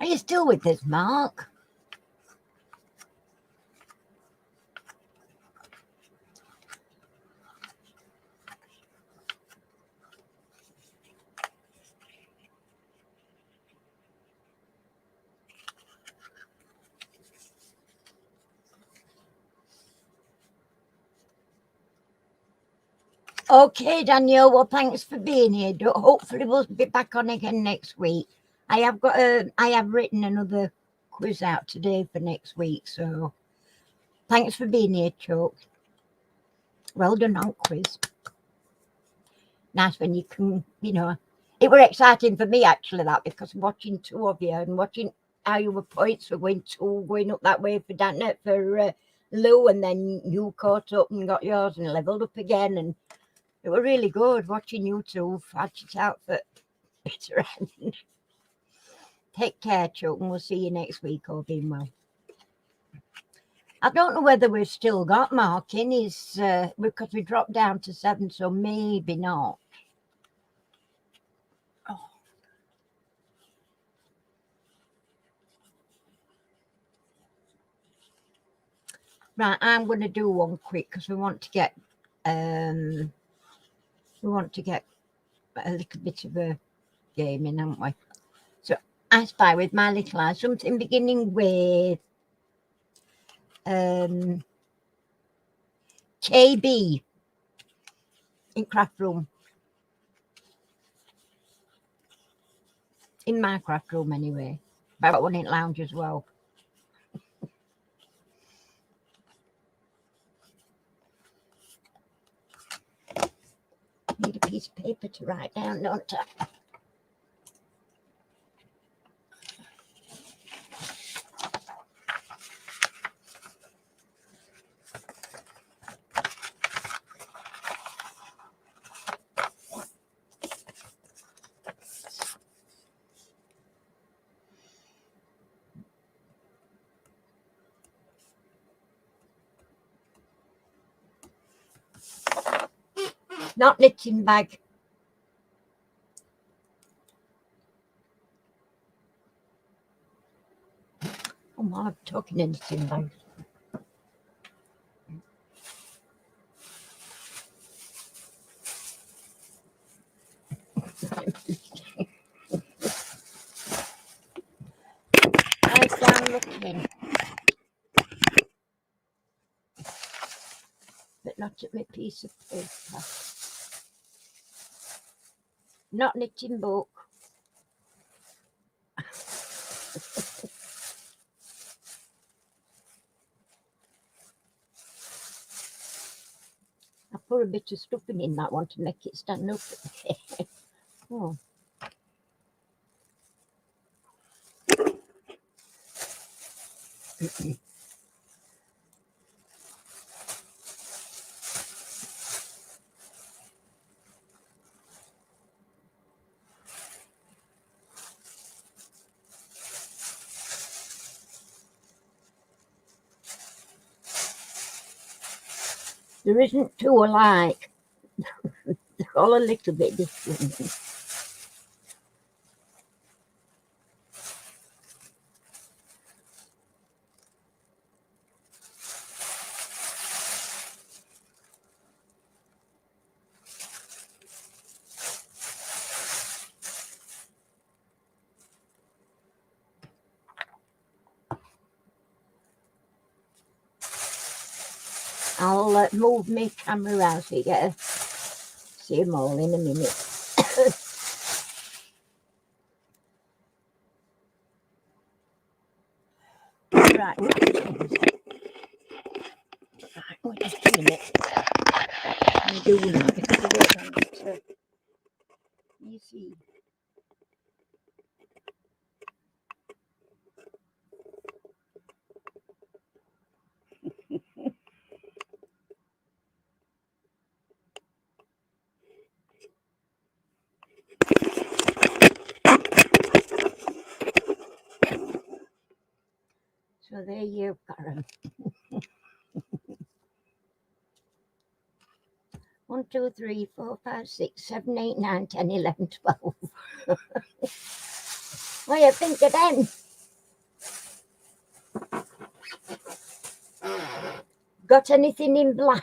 Are you still with us, Mark? Okay, Daniel. Well, thanks for being here. Hopefully, we'll be back on again next week. I have written another quiz out today for next week. So, thanks for being here, Chuck. Well done on quiz. Nice when you can, it were exciting for me actually, that, because watching 2 of you and watching how your points were going up that way for Lou, and then you caught up and got yours and levelled up again, and it were really good watching you two hatch it out for bitter end. Take care, Chuck, and we'll see you next week, all being well. I don't know whether we've still got Mark in his, because we dropped down to 7, so maybe not. Oh. Right, I'm going to do one quick because we want to get a little bit of a game in, haven't we? So I Spy with My Little Eyes, something beginning with KB in craft room. In my craft room anyway. But I got one in lounge as well. Need a piece of paper to write down, don't I? Not knitting bag. Oh, while I'm talking in knitting bag. Eyes down looking. But not at my piece of paper. Not knitting book. I put a bit of stuffing in that one to make it stand up. Oh. There isn't two alike. They're all a little bit different. I'll move my camera around so you get to see them all in a minute. Right, wait just a minute. I'm doing that because I don't want to. You see. So there you've got them. 1, 2, 3, 4, 5, 6, 7, 8, 9, 10, 11, 12. What do you think of them? Got anything in black?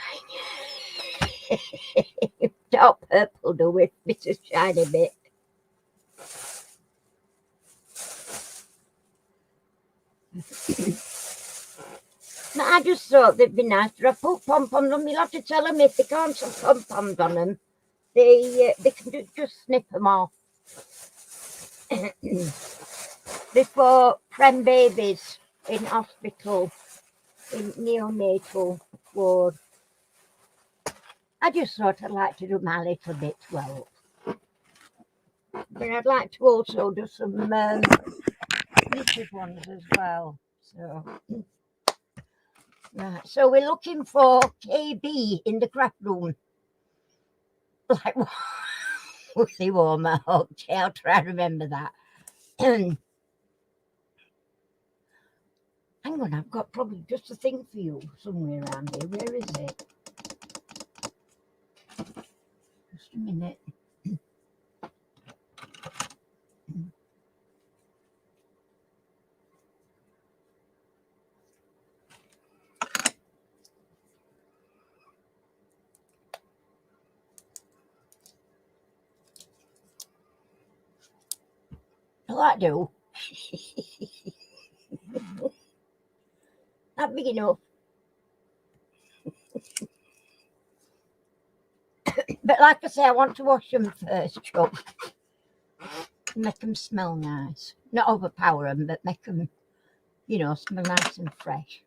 Dark purple though with a bit of shiny bit. But I just thought they'd be nice to put pom-poms on. You'll have to tell them if they can't have pom-poms on them, they can just snip them off. Before prem babies in hospital, in neonatal ward. I just thought I'd like to do my little bit well. But I'd like to also do some knitted ones as well. So Right, so we're looking for KB in the craft room. Like, Woolly warmer. Okay, I'll try to remember that. Hang on, I've got probably just a thing for you somewhere around here. Where is it? Just a minute. Will that do? Not big enough. But like I say, I want to wash them first, Chuck. Make them smell nice. Not overpower them, but make them, smell nice and fresh.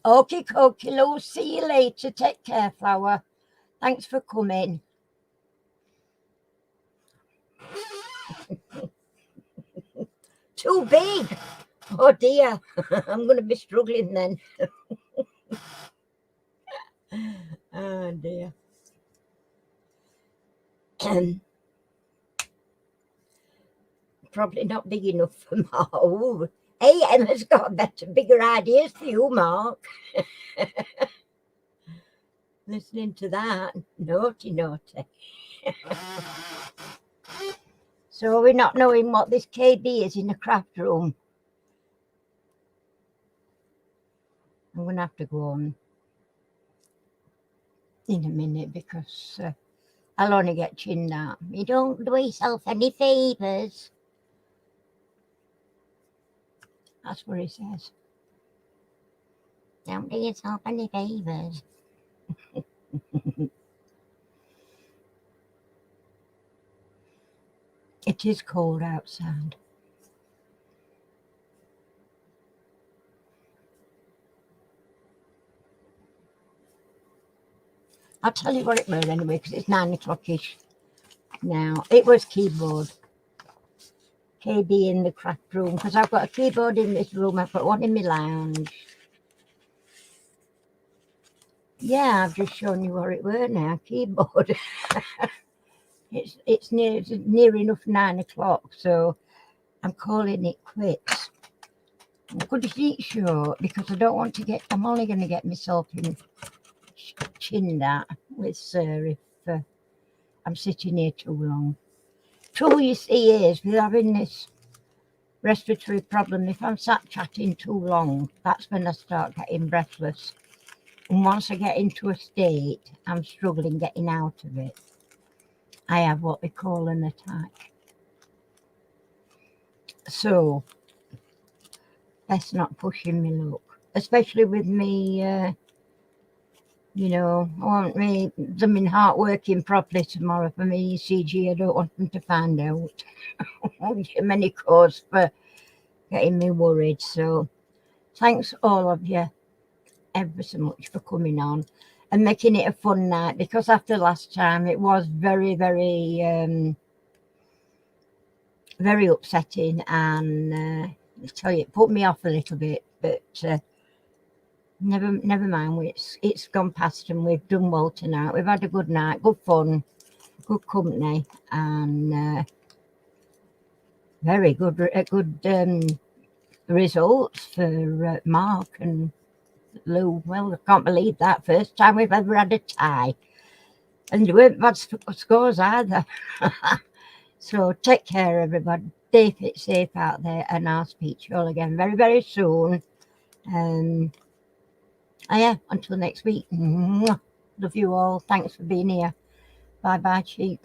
Okay, Lou. See you later. Take care, Flower. Thanks for coming. Too big. Oh dear. I'm going to be struggling then. Oh dear. Probably not big enough for Mark. Hey, Emma's got better, bigger ideas for you, Mark. Listening to that. Naughty. So we're not knowing what this KB is in the craft room. I'm going to have to go on in a minute because I'll only get chinned out. You don't do yourself any favours. That's what he says. Don't do yourself any favours. It is cold outside. I'll tell you what it was anyway, because it's 9 o'clock-ish now. It was keyboard. KB in the craft room, because I've got a keyboard in this room. I've got one in my lounge. Yeah, I've just shown you where it were now. Keyboard. it's near enough 9 o'clock, so I'm calling it quits. I'm going to keep short because I don't want to get. I'm only going to get myself in chinned at with Sir if I'm sitting here too long. Trouble you see is with having this respiratory problem, if I'm sat chatting too long, that's when I start getting breathless. And once I get into a state, I'm struggling getting out of it. I have what we call an attack. So, best not pushing me luck, especially with me, I want them heart working properly tomorrow for me ECG. I don't want them to find out. I won't give them any cause for getting me worried. So, thanks all of you ever so much for coming on and making it a fun night, because after last time it was very, very, very upsetting, and I tell you, it put me off a little bit, but never mind. It's gone past and we've done well tonight. We've had a good night, good fun, good company, and very good results for Mark and Lou. Well, I can't believe that. First time we've ever had a tie. And there weren't bad scores either. So take care, everybody. Stay fit, safe out there, and I'll speak to you all again very, very soon. Yeah, until next week. Love you all. Thanks for being here. Bye-bye, sheep.